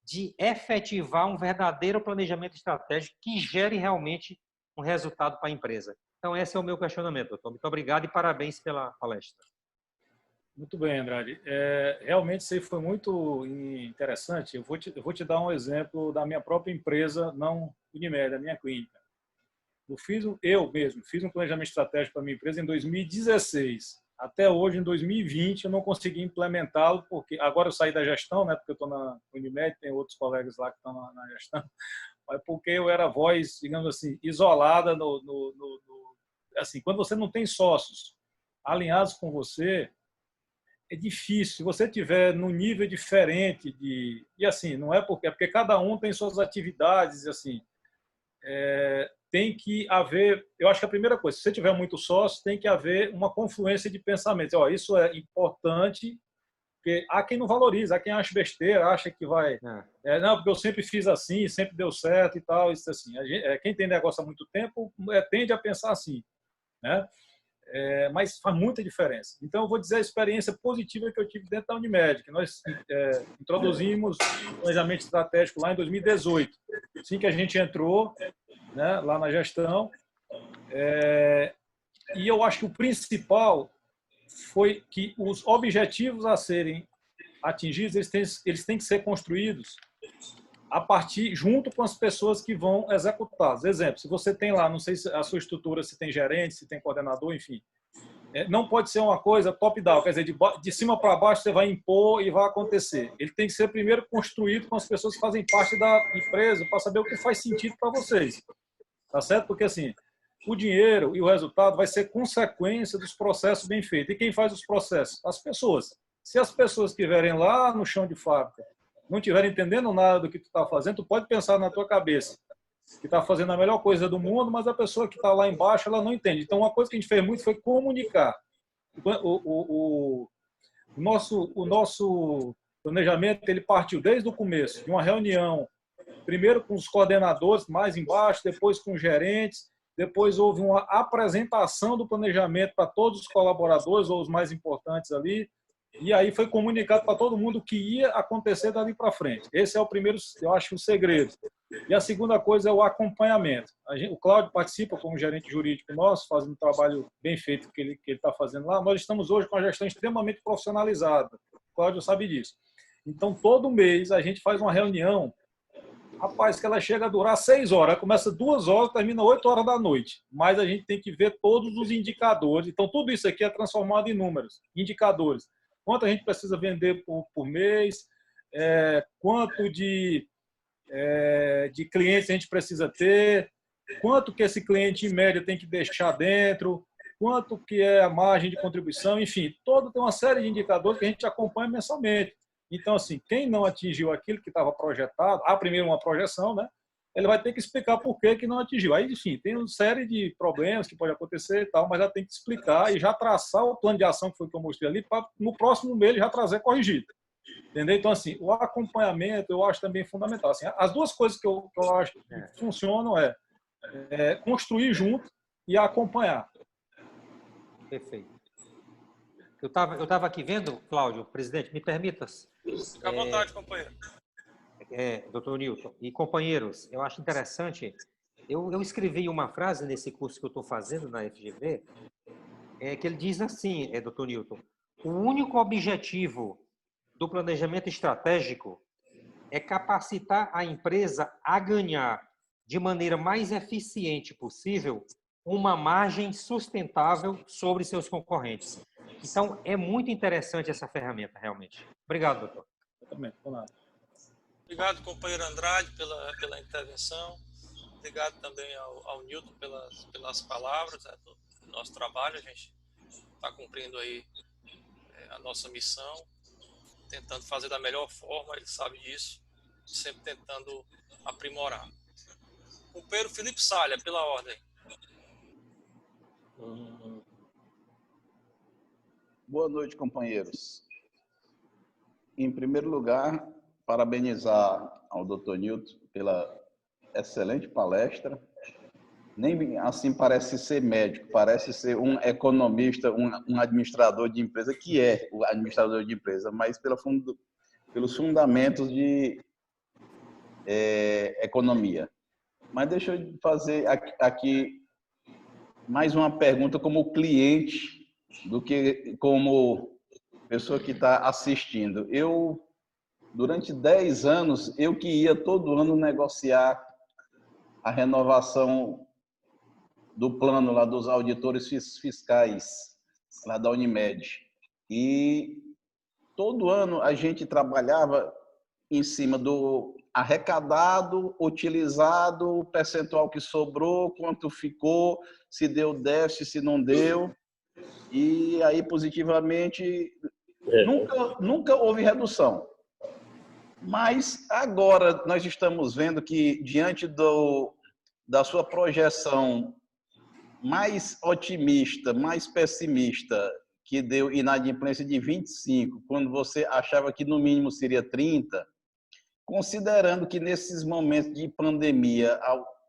de efetivar um verdadeiro planejamento estratégico que gere realmente um resultado para a empresa. Então, esse é o meu questionamento, doutor. Muito obrigado e parabéns pela palestra. Muito bem, Andrade. Realmente isso aí foi muito interessante. Eu vou te dar um exemplo da minha própria empresa, não Unimed, da minha clínica. Eu mesmo fiz um planejamento estratégico para a minha empresa em 2016. Até hoje, em 2020, eu não consegui implementá-lo, porque agora eu saí da gestão, né, porque eu estou na Unimed, tem outros colegas lá que estão na gestão, mas porque eu era voz, digamos assim, isolada assim, quando você não tem sócios alinhados com você, é difícil. Se você tiver num nível diferente e assim, não é porque cada um tem suas atividades, assim, tem que haver, eu acho que a primeira coisa, se você tiver muito sócio, tem que haver uma confluência de pensamentos. Isso é importante, porque há quem não valoriza, há quem acha besteira, acha que vai... não, porque eu sempre fiz assim, sempre deu certo e tal, isso assim. Quem tem negócio há muito tempo tende a pensar assim, né? Mas faz muita diferença. Então, eu vou dizer a experiência positiva que eu tive dentro da Unimed, que nós introduzimos o planejamento estratégico lá em 2018. Assim que a gente entrou, né, lá na gestão, e eu acho que o principal foi que os objetivos a serem atingidos, eles têm que ser construídos a partir, junto com as pessoas que vão executá-los. Exemplo, se você tem lá, não sei se a sua estrutura, se tem gerente, se tem coordenador, enfim, não pode ser uma coisa top-down, quer dizer, de cima para baixo você vai impor e vai acontecer. Ele tem que ser primeiro construído com as pessoas que fazem parte da empresa, para saber o que faz sentido para vocês. Tá certo? Porque assim, o dinheiro e o resultado vai ser consequência dos processos bem feitos. E quem faz os processos? As pessoas. Se as pessoas estiverem lá no chão de fábrica, não estiverem entendendo nada do que tu está fazendo, tu pode pensar na tua cabeça que está fazendo a melhor coisa do mundo, mas a pessoa que está lá embaixo, ela não entende. Então, uma coisa que a gente fez muito foi comunicar. O nosso planejamento, ele partiu desde o começo, de uma reunião, primeiro com os coordenadores mais embaixo, depois com os gerentes, depois houve uma apresentação do planejamento para todos os colaboradores, ou os mais importantes ali, e aí foi comunicado para todo mundo o que ia acontecer dali para frente. Esse é o primeiro, eu acho, o segredo. E a segunda coisa é o acompanhamento. O Cláudio participa como gerente jurídico nosso, fazendo um trabalho bem feito que ele está fazendo lá. Nós estamos hoje com uma gestão extremamente profissionalizada. O Cláudio sabe disso. Então, todo mês a gente faz uma reunião, rapaz, que ela chega a durar 6 horas, começa 2 horas, termina 8 horas da noite. Mas a gente tem que ver todos os indicadores. Então, tudo isso aqui é transformado em números, indicadores. Quanto a gente precisa vender por mês, quanto de clientes a gente precisa ter, quanto que esse cliente, em média, tem que deixar dentro, quanto que é a margem de contribuição, enfim, tem uma série de indicadores que a gente acompanha mensalmente. Então, assim, quem não atingiu aquilo que estava projetado, há primeiro uma projeção, né? Ele vai ter que explicar por que não atingiu. Aí, enfim, tem uma série de problemas que pode acontecer e tal, mas já tem que explicar e já traçar o plano de ação que foi que eu mostrei ali, para no próximo mês já trazer corrigido. Entendeu? Então, assim, o acompanhamento eu acho também fundamental. Assim, as duas coisas que eu acho que funcionam é construir junto e acompanhar. Perfeito. Eu tava aqui vendo, Cláudio, presidente, me permitas? Fica à vontade, companheiro. Doutor Newton e companheiros, eu acho interessante, eu escrevi uma frase nesse curso que eu estou fazendo na FGV, que ele diz assim, doutor Newton, o único objetivo do planejamento estratégico é capacitar a empresa a ganhar de maneira mais eficiente possível uma margem sustentável sobre seus concorrentes. Então, é muito interessante essa ferramenta, realmente. Obrigado, doutor. Obrigado, companheiro Andrade, pela intervenção. Obrigado também ao Newton pelas palavras, né, do nosso trabalho. A gente está cumprindo aí a nossa missão, tentando fazer da melhor forma, ele sabe disso, sempre tentando aprimorar. Companheiro Felipe Salha, pela ordem. Boa noite, companheiros. Em primeiro lugar, parabenizar ao Dr. Newton pela excelente palestra nem assim parece ser médico, parece ser um economista, um administrador de empresa, que é o administrador de empresa, mas pelos fundamentos de economia. Mas deixa eu fazer aqui mais uma pergunta como cliente do que como pessoa que está assistindo. Durante 10 anos, eu que ia todo ano negociar a renovação do plano lá dos auditores fiscais, lá da Unimed. E todo ano a gente trabalhava em cima do arrecadado, utilizado, o percentual que sobrou, quanto ficou, se deu déficit, se não deu. E aí, positivamente, nunca houve redução. Mas agora nós estamos vendo que, diante da sua projeção mais otimista, mais pessimista, que deu inadimplência de 25, quando você achava que no mínimo seria 30, considerando que nesses momentos de pandemia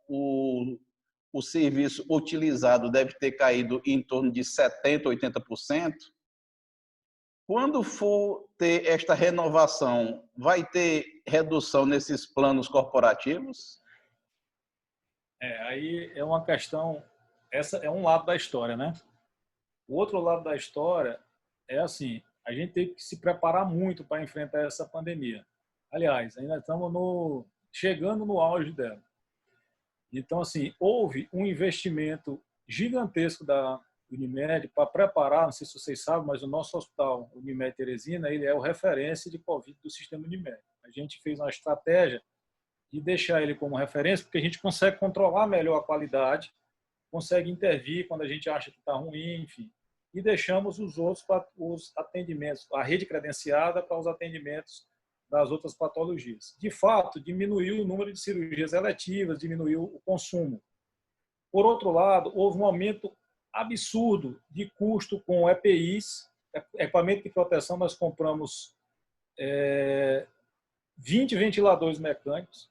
o serviço utilizado deve ter caído em torno de 70%, 80%, quando for ter esta renovação, vai ter redução nesses planos corporativos? Aí é uma questão, essa é um lado da história, né? O outro lado da história é assim, a gente tem que se preparar muito para enfrentar essa pandemia. Aliás, ainda estamos chegando no auge dela. Então, assim, houve um investimento gigantesco da Unimed para preparar, não sei se vocês sabem, mas o nosso hospital Unimed Teresina, ele é o referência de Covid do sistema Unimed. A gente fez uma estratégia de deixar ele como referência, porque a gente consegue controlar melhor a qualidade, consegue intervir quando a gente acha que está ruim, enfim. E deixamos os outros para os atendimentos, a rede credenciada para os atendimentos das outras patologias. De fato, diminuiu o número de cirurgias eletivas, diminuiu o consumo. Por outro lado, houve um aumento absurdo de custo com EPIs, equipamento de proteção. Nós compramos 20 ventiladores mecânicos.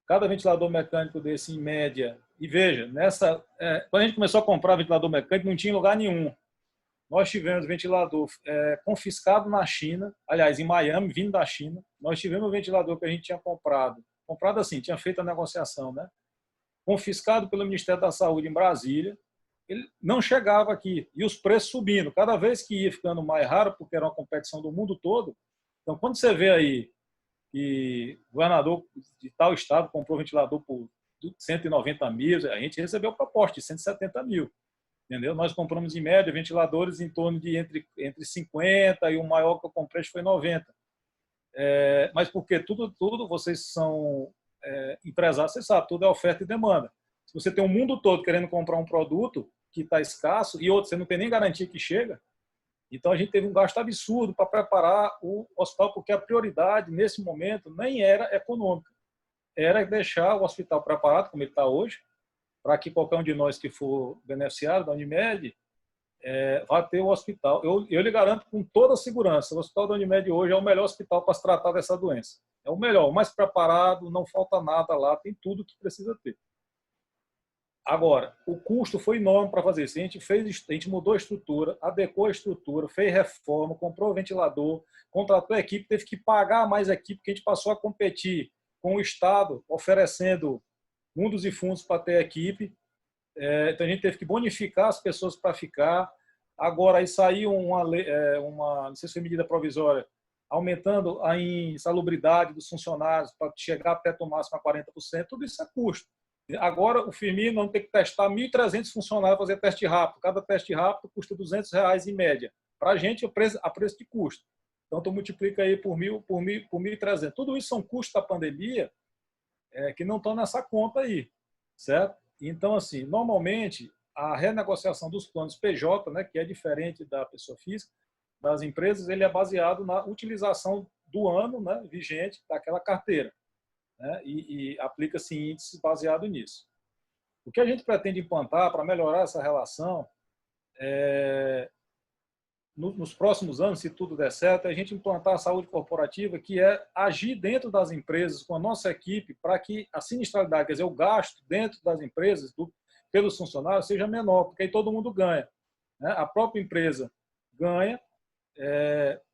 Cada ventilador mecânico desse, em média, e veja, quando a gente começou a comprar ventilador mecânico, não tinha lugar nenhum. Nós tivemos ventilador confiscado na China, aliás, em Miami, vindo da China. Nós tivemos um ventilador que a gente tinha comprado assim, tinha feito a negociação, né? Confiscado pelo Ministério da Saúde em Brasília. Ele não chegava aqui. E os preços subindo. Cada vez que ia ficando mais raro, porque era uma competição do mundo todo. Então, quando você vê aí que o governador de tal estado comprou ventilador por 190 mil, a gente recebeu proposta de 170 mil. Entendeu? Nós compramos, em média, ventiladores em torno de entre 50 e o maior que eu comprei foi 90. Mas porque tudo vocês são empresários, vocês sabem, tudo é oferta e demanda. Se você tem o mundo todo querendo comprar um produto que está escasso e outro você não tem nem garantia que chega, então a gente teve um gasto absurdo para preparar o hospital, porque a prioridade nesse momento nem era econômica, era deixar o hospital preparado, como ele está hoje, para que qualquer um de nós que for beneficiário da Unimed vá ter o hospital. Eu lhe garanto com toda a segurança, o hospital da Unimed hoje é o melhor hospital para se tratar dessa doença. É o melhor, o mais preparado, não falta nada lá, tem tudo que precisa ter. Agora, o custo foi enorme para fazer isso. A gente mudou a estrutura, adequou a estrutura, fez reforma, comprou o ventilador, contratou a equipe, teve que pagar mais a equipe, porque a gente passou a competir com o Estado, oferecendo mundos e fundos para ter equipe. Então, a gente teve que bonificar as pessoas para ficar. Agora, aí saiu não sei se foi medida provisória, aumentando a insalubridade dos funcionários para chegar até o máximo a 40%. Tudo isso é custo. Agora, o Firmino não tem que testar 1.300 funcionários para fazer teste rápido. Cada teste rápido custa R$200 em média. Para a gente, a preço de custo. Então, tu multiplica aí por 1.300. Tudo isso são custos da pandemia que não estão nessa conta aí, certo? Então, assim, normalmente, a renegociação dos planos PJ, né, que é diferente da pessoa física, das empresas, ele é baseado na utilização do ano, né, vigente daquela carteira. Né, e aplica-se índices baseado nisso. O que a gente pretende implantar para melhorar essa relação nos próximos anos, se tudo der certo, é a gente implantar a saúde corporativa, que é agir dentro das empresas com a nossa equipe para que a sinistralidade, quer dizer, o gasto dentro das empresas, pelos funcionários seja menor, porque aí todo mundo ganha, né? A própria empresa ganha,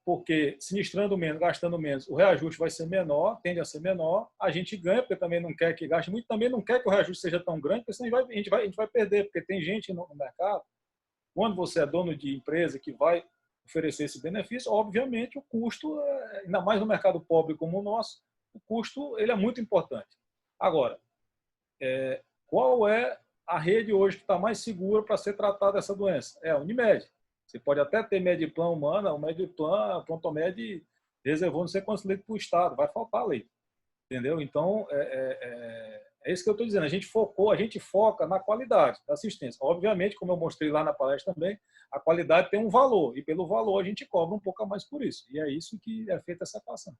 porque sinistrando menos, gastando menos, o reajuste vai ser menor, tende a ser menor, a gente ganha, porque também não quer que gaste muito, também não quer que o reajuste seja tão grande, porque senão a gente vai perder, porque tem gente no mercado, quando você é dono de empresa que vai oferecer esse benefício, obviamente o custo, ainda mais no mercado pobre como o nosso, o custo ele é muito importante. Agora, qual é a rede hoje que está mais segura para ser tratada dessa doença? É a Unimed. Você pode até ter Mediplan humana, o Mediplan, a Prontomed reservou não sei quantos leitos para o Estado, vai faltar leito. Entendeu? Então, é isso que eu estou dizendo. A gente foca na qualidade da assistência. Obviamente, como eu mostrei lá na palestra também, a qualidade tem um valor, e pelo valor a gente cobra um pouco a mais por isso. E é isso que é feita essa equação.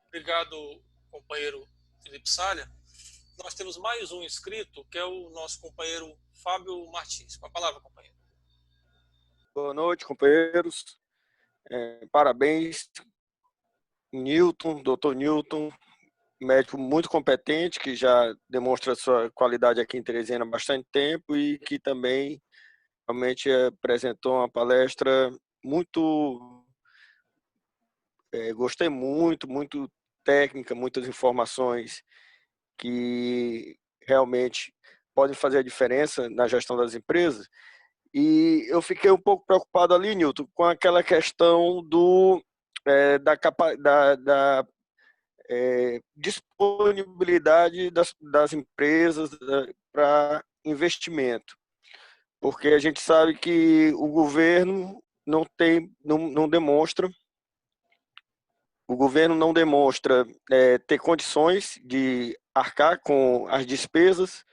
Obrigado, companheiro Felipe Salha. Nós temos mais um inscrito, que é o nosso companheiro Fábio Martins. Com a palavra, companheiro. Boa noite, companheiros. Parabéns, Newton, doutor Newton, médico muito competente, que já demonstra sua qualidade aqui em Teresina há bastante tempo e que também realmente apresentou uma palestra muito... gostei muito técnica, muitas informações que realmente podem fazer a diferença na gestão das empresas. E eu fiquei um pouco preocupado ali, Newton, com aquela questão da disponibilidade das empresas para investimento. Porque a gente sabe que o governo não demonstra ter condições de arcar com as despesas,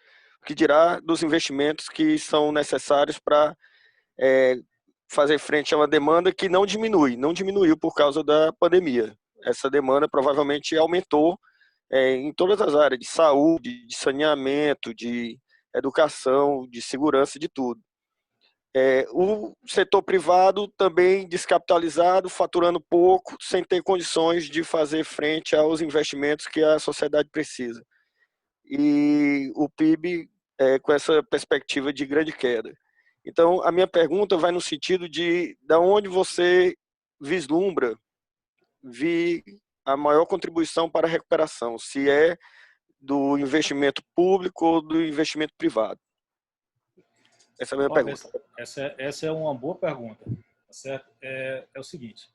que dirá dos investimentos que são necessários para fazer frente a uma demanda que não diminuiu por causa da pandemia. Essa demanda provavelmente aumentou em todas as áreas, de saúde, de saneamento, de educação, de segurança, de tudo. O setor privado também descapitalizado, faturando pouco, sem ter condições de fazer frente aos investimentos que a sociedade precisa. E o PIB com essa perspectiva de grande queda. Então, a minha pergunta vai no sentido de onde você vislumbra a maior contribuição para a recuperação, se é do investimento público ou do investimento privado. Essa é a minha pergunta. Essa é uma boa pergunta. Tá certo? É o seguinte,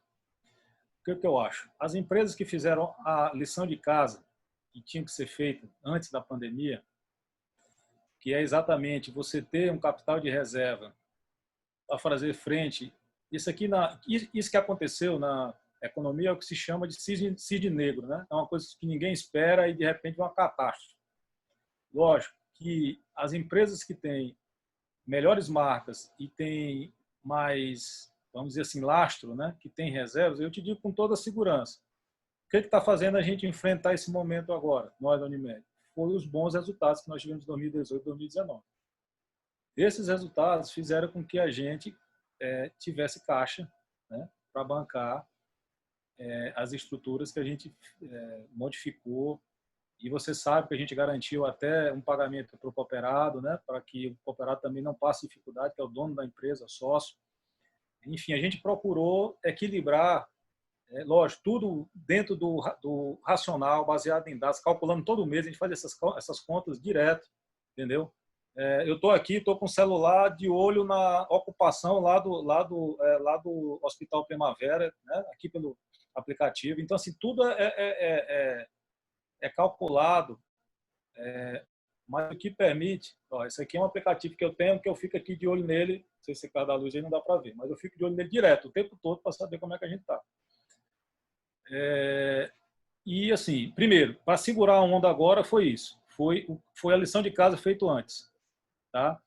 o que eu acho? As empresas que fizeram a lição de casa que tinha que ser feita antes da pandemia, que é exatamente você ter um capital de reserva para fazer frente. Isso que aconteceu na economia é o que se chama de cisne negro, né? É uma coisa que ninguém espera e de repente uma catástrofe. Lógico que as empresas que têm melhores marcas e têm mais, vamos dizer assim, lastro, né? Que têm reservas, eu te digo com toda a segurança. O que está fazendo a gente enfrentar esse momento agora, nós da Unimed? Foi os bons resultados que nós tivemos em 2018 e 2019. Esses resultados fizeram com que a gente tivesse caixa, né, para bancar as estruturas que a gente modificou. E você sabe que a gente garantiu até um pagamento para o cooperado, né, para que o cooperado também não passe dificuldade, que é o dono da empresa, sócio. Enfim, a gente procurou equilibrar, lógico, tudo dentro do racional, baseado em dados, calculando todo mês, a gente faz essas contas direto, entendeu? Eu estou aqui, estou com o celular de olho na ocupação lá do Hospital Primavera, né, aqui pelo aplicativo. Então, assim, tudo é calculado, mas o que permite... Esse aqui é um aplicativo que eu tenho, que eu fico aqui de olho nele, não sei se por causa da luz aí não dá para ver, mas eu fico de olho nele direto, o tempo todo, para saber como é que a gente está. E, assim, primeiro, para segurar a onda agora foi isso. Foi a lição de casa feita antes. Tá?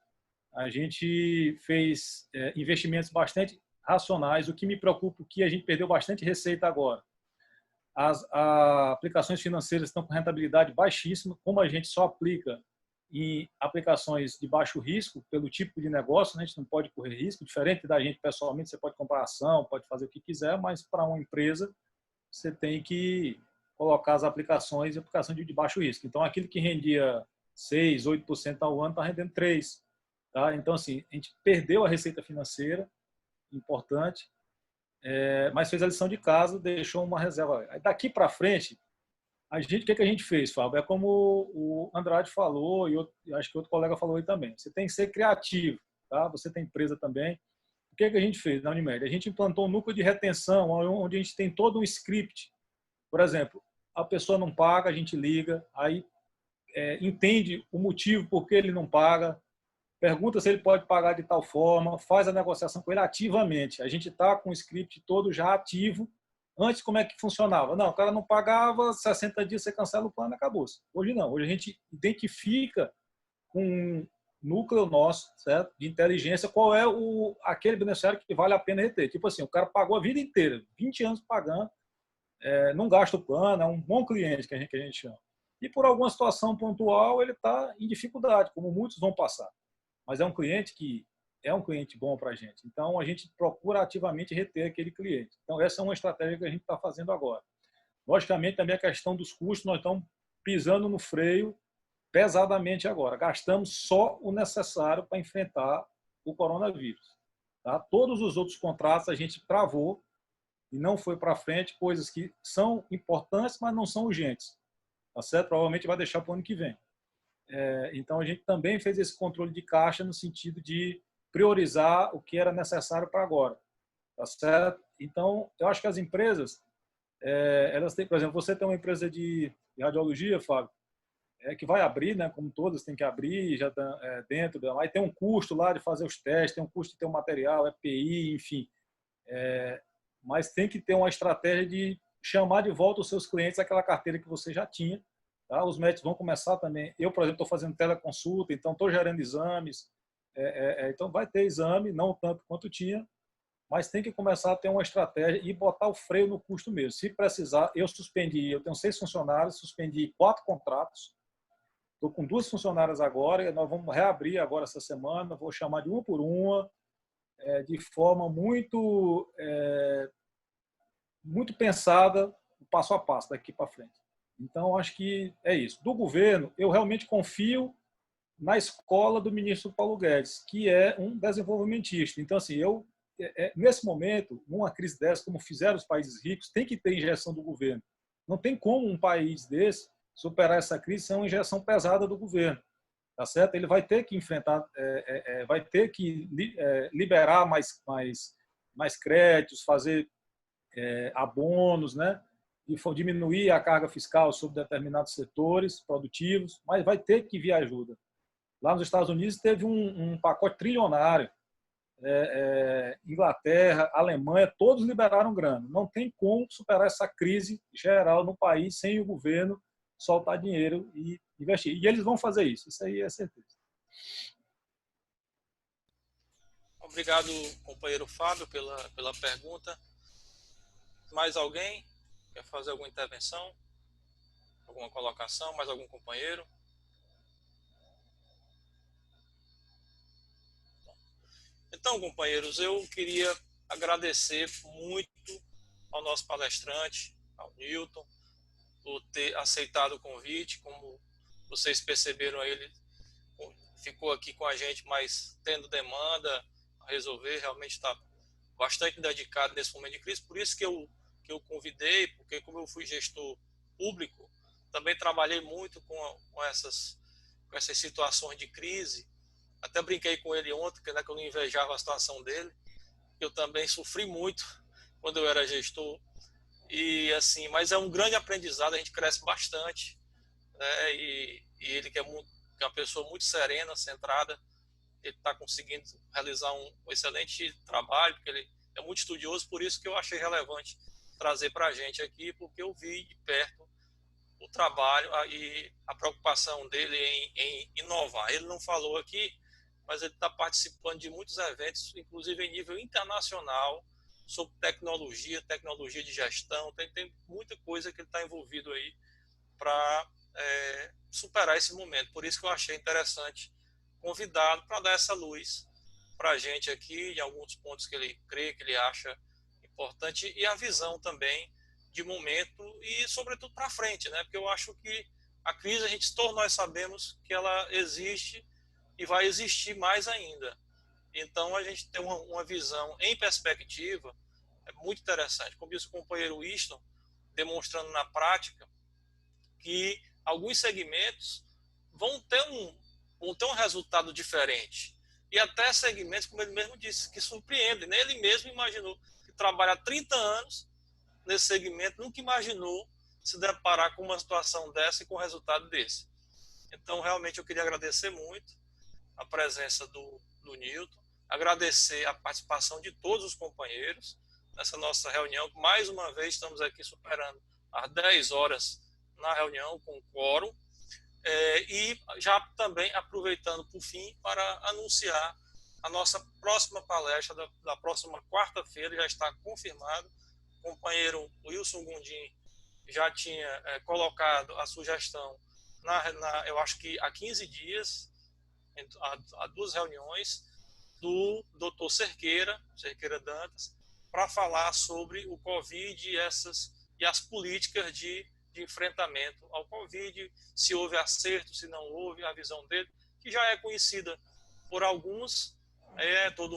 A gente fez investimentos bastante racionais. O que me preocupa é que a gente perdeu bastante receita agora. As aplicações financeiras estão com rentabilidade baixíssima. Como a gente só aplica em aplicações de baixo risco, pelo tipo de negócio, né? A gente não pode correr risco. Diferente da gente, pessoalmente, você pode comprar ação, pode fazer o que quiser, mas para uma empresa, você tem que colocar as aplicações em aplicação de baixo risco. Então, aquilo que rendia 6%, 8% ao ano está rendendo 3%. Tá? Então, assim, a gente perdeu a receita financeira, importante, mas fez a lição de casa, deixou uma reserva. Aí, daqui para frente, o que a gente fez, Fábio? É como o Andrade falou, e acho que outro colega falou aí também. Você tem que ser criativo, tá? Você tem empresa também. O que a gente fez na Unimed? A gente implantou um núcleo de retenção, onde a gente tem todo um script. Por exemplo, a pessoa não paga, a gente liga, aí entende o motivo por que ele não paga, pergunta se ele pode pagar de tal forma, faz a negociação com ele ativamente. A gente está com o script todo já ativo. Antes, como é que funcionava? Não, o cara não pagava, 60 dias você cancela o plano e acabou-se. Hoje não. Hoje a gente identifica com um núcleo nosso, certo? De inteligência, qual é aquele beneficiário que vale a pena reter. Tipo assim, o cara pagou a vida inteira, 20 anos pagando, não gasta o plano, é um bom cliente que a gente chama. E por alguma situação pontual, ele está em dificuldade, como muitos vão passar. Mas é um cliente que é um cliente bom para a gente. Então, a gente procura ativamente reter aquele cliente. Então, essa é uma estratégia que a gente está fazendo agora. Logicamente, também a questão dos custos, nós estamos pisando no freio pesadamente agora. Gastamos só o necessário para enfrentar o coronavírus. Tá? Todos os outros contratos a gente travou e não foi para frente, coisas que são importantes, mas não são urgentes. Tá certo? Provavelmente vai deixar para o ano que vem. Então, a gente também fez esse controle de caixa no sentido de priorizar o que era necessário para agora. Tá certo? Então, eu acho que as empresas, elas têm, por exemplo, você tem uma empresa de radiologia, Fábio, que vai abrir, né, como todas têm que abrir, já dentro, aí tem um custo lá de fazer os testes, tem um custo de ter um material, EPI, enfim. Mas tem que ter uma estratégia de chamar de volta os seus clientes àquela carteira que você já tinha. Tá? Os médicos vão começar também. Eu, por exemplo, estou fazendo teleconsulta, então estou gerando exames. Então vai ter exame, não tanto quanto tinha, mas tem que começar a ter uma estratégia e botar o freio no custo mesmo. Se precisar, eu tenho 6 funcionários, suspendi 4 contratos. Estou com 2 funcionárias agora, e nós vamos reabrir agora essa semana, vou chamar de uma por uma, de forma muito pensada, passo a passo, daqui para frente. Então, acho que é isso. Do governo, eu realmente confio na escola do ministro Paulo Guedes, que é um desenvolvimentista. Então, assim, nesse momento, numa crise dessa, como fizeram os países ricos, tem que ter injeção do governo. Não tem como um país desse superar essa crise sem uma injeção pesada do governo. Tá certo? Ele vai ter que enfrentar, vai ter que liberar mais créditos, fazer abonos, né? E diminuir a carga fiscal sobre determinados setores produtivos, mas vai ter que vir ajuda. Lá nos Estados Unidos teve um pacote trilionário. Inglaterra, Alemanha, todos liberaram grana. Não tem como superar essa crise geral no país sem o governo soltar dinheiro e investir. E eles vão fazer isso. Isso aí é certeza. Obrigado, companheiro Fábio, pela pergunta. Mais alguém quer fazer alguma intervenção? Alguma colocação? Mais algum companheiro? Então, companheiros, eu queria agradecer muito ao nosso palestrante, ao Newton, por ter aceitado o convite. Como vocês perceberam, ele ficou aqui com a gente, mas tendo demanda a resolver, realmente está bastante dedicado nesse momento de crise. Por isso que eu convidei, porque como eu fui gestor público, também trabalhei muito com essas situações de crise. Até brinquei com ele ontem, que eu não invejava a situação dele. Eu também sofri muito quando eu era gestor. E assim, mas é um grande aprendizado, a gente cresce bastante, né? E ele que é uma pessoa muito serena, centrada, ele está conseguindo realizar um excelente trabalho, porque ele é muito estudioso. Por isso que eu achei relevante trazer para a gente aqui, porque eu vi de perto o trabalho e a preocupação dele em inovar. Ele não falou aqui, mas ele está participando de muitos eventos, inclusive em nível internacional, sobre tecnologia de gestão. Tem muita coisa que ele está envolvido aí para superar esse momento. Por isso que eu achei interessante convidá-lo para dar essa luz para a gente aqui, em alguns pontos que ele crê, que ele acha importante, e a visão também de momento e, sobretudo, para frente, né? Porque eu acho que a crise, todos nós sabemos que ela existe e vai existir mais ainda. Então, a gente tem uma visão em perspectiva muito interessante. Como disse o companheiro Winston, demonstrando na prática que alguns segmentos vão ter um resultado diferente. E até segmentos, como ele mesmo disse, que surpreendem. Né? Ele mesmo imaginou que trabalha há 30 anos nesse segmento, nunca imaginou se deparar com uma situação dessa e com um resultado desse. Então, realmente, eu queria agradecer muito a presença do Newton, agradecer a participação de todos os companheiros nessa nossa reunião. Mais uma vez, estamos aqui superando as 10 horas na reunião com o quórum. E já também aproveitando, por fim, para anunciar a nossa próxima palestra da próxima quarta-feira, já está confirmado. O companheiro Wilson Gondim já tinha colocado a sugestão, eu acho que há 15 dias, há 2 reuniões, do Dr. Cerqueira Dantas, para falar sobre o Covid e as políticas de enfrentamento ao Covid, se houve acerto, se não houve, a visão dele, que já é conhecida por alguns,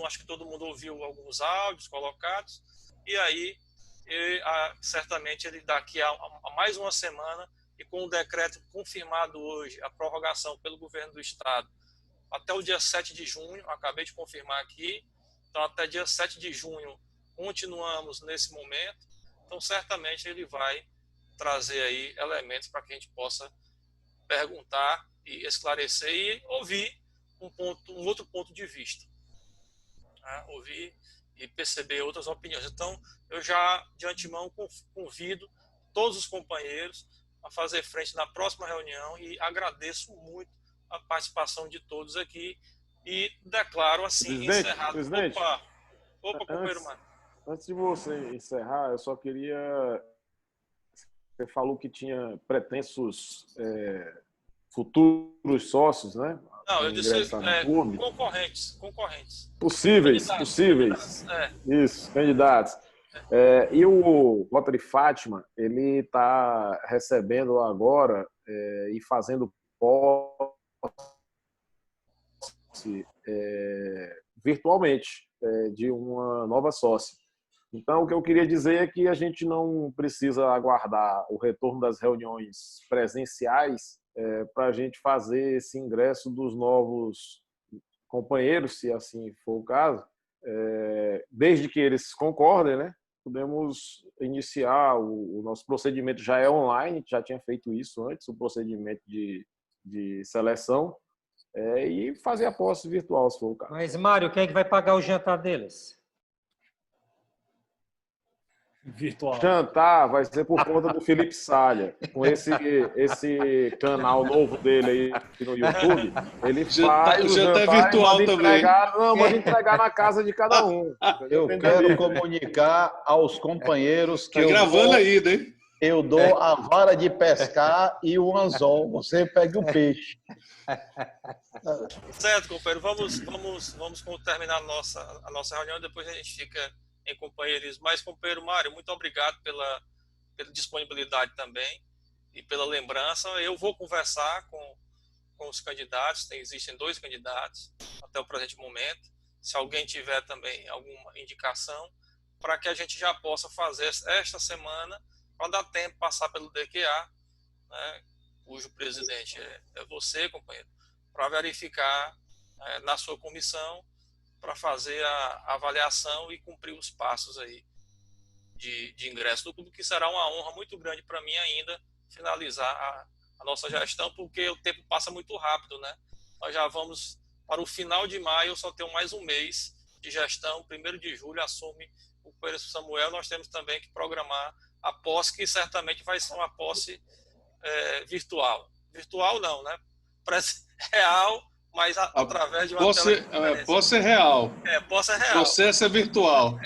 acho que todo mundo ouviu alguns áudios colocados, e aí, certamente, ele daqui a mais uma semana, e com o decreto confirmado hoje, a prorrogação pelo governo do Estado, até o dia 7 de junho, acabei de confirmar aqui, então até dia 7 de junho continuamos nesse momento, então certamente ele vai trazer aí elementos para que a gente possa perguntar e esclarecer e ouvir um outro ponto de vista, né? Ouvir e perceber outras opiniões. Então, eu já de antemão convido todos os companheiros a fazer frente na próxima reunião e agradeço muito a participação de todos aqui e declaro assim encerrado. Presidente, Opa, companheiro Mário. Antes de você encerrar, eu só queria... Você falou que tinha pretensos futuros sócios, né? Não, eu disse concorrentes. Possíveis. Isso, candidatos. E o Rotary Fátima, ele está recebendo agora e fazendo posse virtualmente de uma nova sócia. Então, o que eu queria dizer é que a gente não precisa aguardar o retorno das reuniões presenciais para a gente fazer esse ingresso dos novos companheiros, se assim for o caso, desde que eles concordem, né? Podemos iniciar o nosso procedimento, já é online, já tinha feito isso antes, o procedimento de seleção, e fazer a posse virtual, se for o caso. Mas, Mário, quem é que vai pagar o jantar deles? Virtual. Jantar vai ser por conta do Felipe Salha. Com esse canal novo dele aí no YouTube, ele faz o jantar virtual também. Manda entregar na casa de cada um. Eu quero comunicar aos companheiros que gravando ainda, hein? Eu dou a vara de pescar e o anzol. Você pega o peixe. Certo, companheiro. Vamos terminar a nossa reunião, depois a gente fica em companheirismo. Mas, companheiro Mário, muito obrigado pela disponibilidade também e pela lembrança. Eu vou conversar com os candidatos, existem 2 candidatos até o presente momento. Se alguém tiver também alguma indicação, para que a gente já possa fazer esta semana, para dar tempo de passar pelo DQA, né, cujo presidente é você, companheiro, para verificar na sua comissão, para fazer a avaliação e cumprir os passos aí de ingresso do clube, que será uma honra muito grande para mim ainda finalizar a nossa gestão, porque o tempo passa muito rápido, né? Nós já vamos para o final de maio, eu só tenho mais um mês de gestão, 1º de julho assume o companheiro Samuel, nós temos também que programar a posse, que certamente vai ser uma posse virtual. Virtual não, né? Real, mas através de uma teleconferência. Posse é real. Posse é real. Processo é virtual.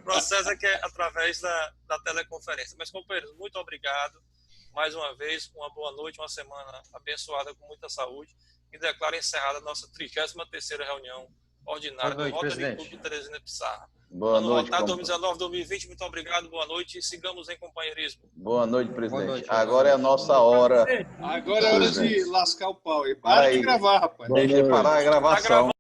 O processo é que é através da teleconferência. Mas, companheiros, muito obrigado. Mais uma vez, uma boa noite, uma semana abençoada com muita saúde. E declaro encerrada a nossa 33ª reunião ordinária do Rotary Clube de Teresina Pissarra. Boa ano noite, rotado companheiro. 2019, 2020. Muito obrigado, boa noite e sigamos em companheirismo. Boa noite, presidente. Boa noite. Agora é a nossa hora. Agora é hora de Presidente. lascar o pau aí. Para de Aí. gravar, rapaz. Deixa eu parar a gravação.